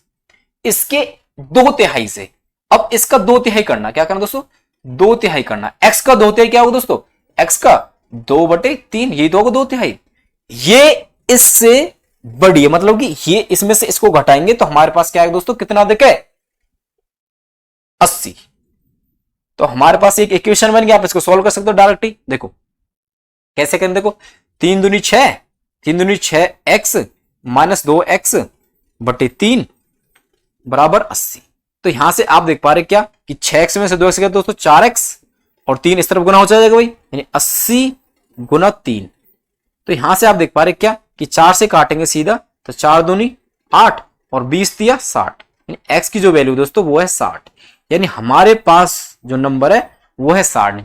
इसके 2/3 से। अब इसका 2/3 करना, क्या करना दोस्तों? 2/3 करना। x का 2/3 क्या होगा दोस्तों? x का 2/3, ये तो होगा 2/3। ये इससे बड़ी है, मतलब कि ये इसमें से इसको घटाएंगे तो हमारे पास क्या है दोस्तों? कितना अधिक है? 80। तो हमारे पास एक इक्वेशन बन गया, आप इसको सॉल्व कर सकते हो डायरेक्टली। देखो कैसे करें, देखो 3 दूनी 6, 3 दूनी 6x माइनस 2x बटे 3 बराबर 80। तो यहां से आप देख पा रहे क्या कि 6x में से 2x गया दोस्तों 4x, और 3 इस तरफ गुना हो जाएगा भाई, यानी 80 गुना 3। तो यहां से आप देख पा रहे क्या कि 4 से काटेंगे सीधा, तो 4 दूनी 8 और 20 दिया 60, यानी x की जो वैल्यू दोस्तों वो है 60। यानी हमारे पास जो नंबर है वो है 60,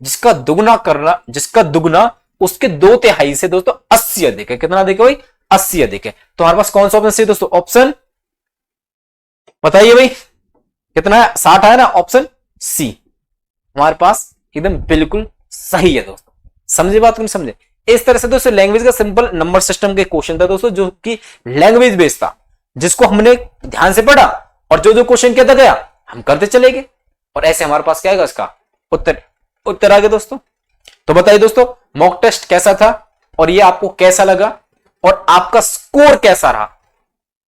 जिसका दुगना करना, जिसका दुगना उसके 2/3 से दोस्तों 80 अधिक है। कितना अधिक है भाई? 80 अधिक है। तो हमारे पास कौन सा ऑप्शन सही दोस्तों? ऑप्शन बताइए भाई, कितना है? 60 है ना, ऑप्शन सी हमारे पास एकदम बिल्कुल सही है दोस्तों। समझे बात? नहीं समझे? इस तरह से दोस्तों लैंग्वेज का सिंपल नंबर सिस्टम के क्वेश्चन था दोस्तों, जो कि लैंग्वेज बेस्ड था, जिसको हमने ध्यान से पढ़ा और जो जो क्वेश्चन कहता गया हम करते चले गए, और ऐसे हमारे पास क्या है इसका उत्तर आ गया दोस्तों। तो बताइए दोस्तों मॉक टेस्ट कैसा था, और ये आपको कैसा लगा, और आपका स्कोर कैसा रहा,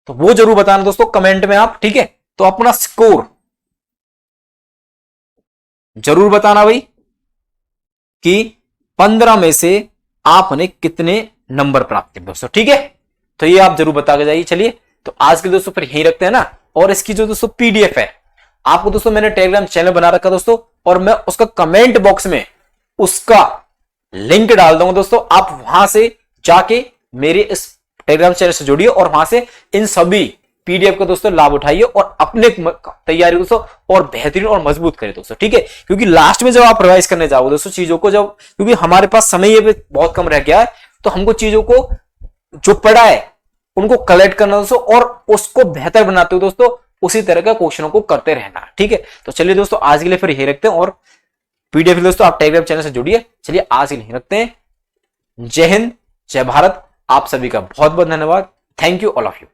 तो वो जरूर बताना दोस्तों कमेंट में आप। ठीक है, तो अपना स्कोर जरूर बताना भाई कि 15 में से आपने कितने नंबर प्राप्त किए दोस्तों। ठीक है, तो ये आप जरूर बता के जाइए। चलिए, तो आज के दोस्तों फिर यही रखते हैं ना, और इसकी जो दोस्तों पीडीएफ है आपको दोस्तों मैंने टेलीग्राम चैनल बना रखा दोस्तों, और मैं उसका कमेंट बॉक्स में उसका लिंक डाल दूंगा दोस्तों। आप वहां से जाके मेरे इस टेलीग्राम चैनल से जुड़िए और वहां से इन सभी पीडीएफ का दोस्तों लाभ उठाइए और अपने तैयारी दोस्तों और बेहतरीन और मजबूत करें दोस्तों। ठीक है, क्योंकि लास्ट में जब आप रिवाइज करने जाओगे दोस्तों चीजों को, जब क्योंकि हमारे पास समय ये बहुत कम रह गया है, तो हमको चीजों को जो पढ़ा है उनको कलेक्ट करना दोस्तों, और उसको बेहतर बनाते हुए दोस्तों उसी तरह का क्वेश्चनों को करते रहना। ठीक है, तो चलिए दोस्तों आज के लिए फिर यही रखते हैं, और पीडीएफ दोस्तों आप टेलीग्राम चैनल से जुड़िए। चलिए आज के लिए रखते हैं। जय हिंद, जय भारत। आप सभी का बहुत बहुत धन्यवाद। Thank you all of you.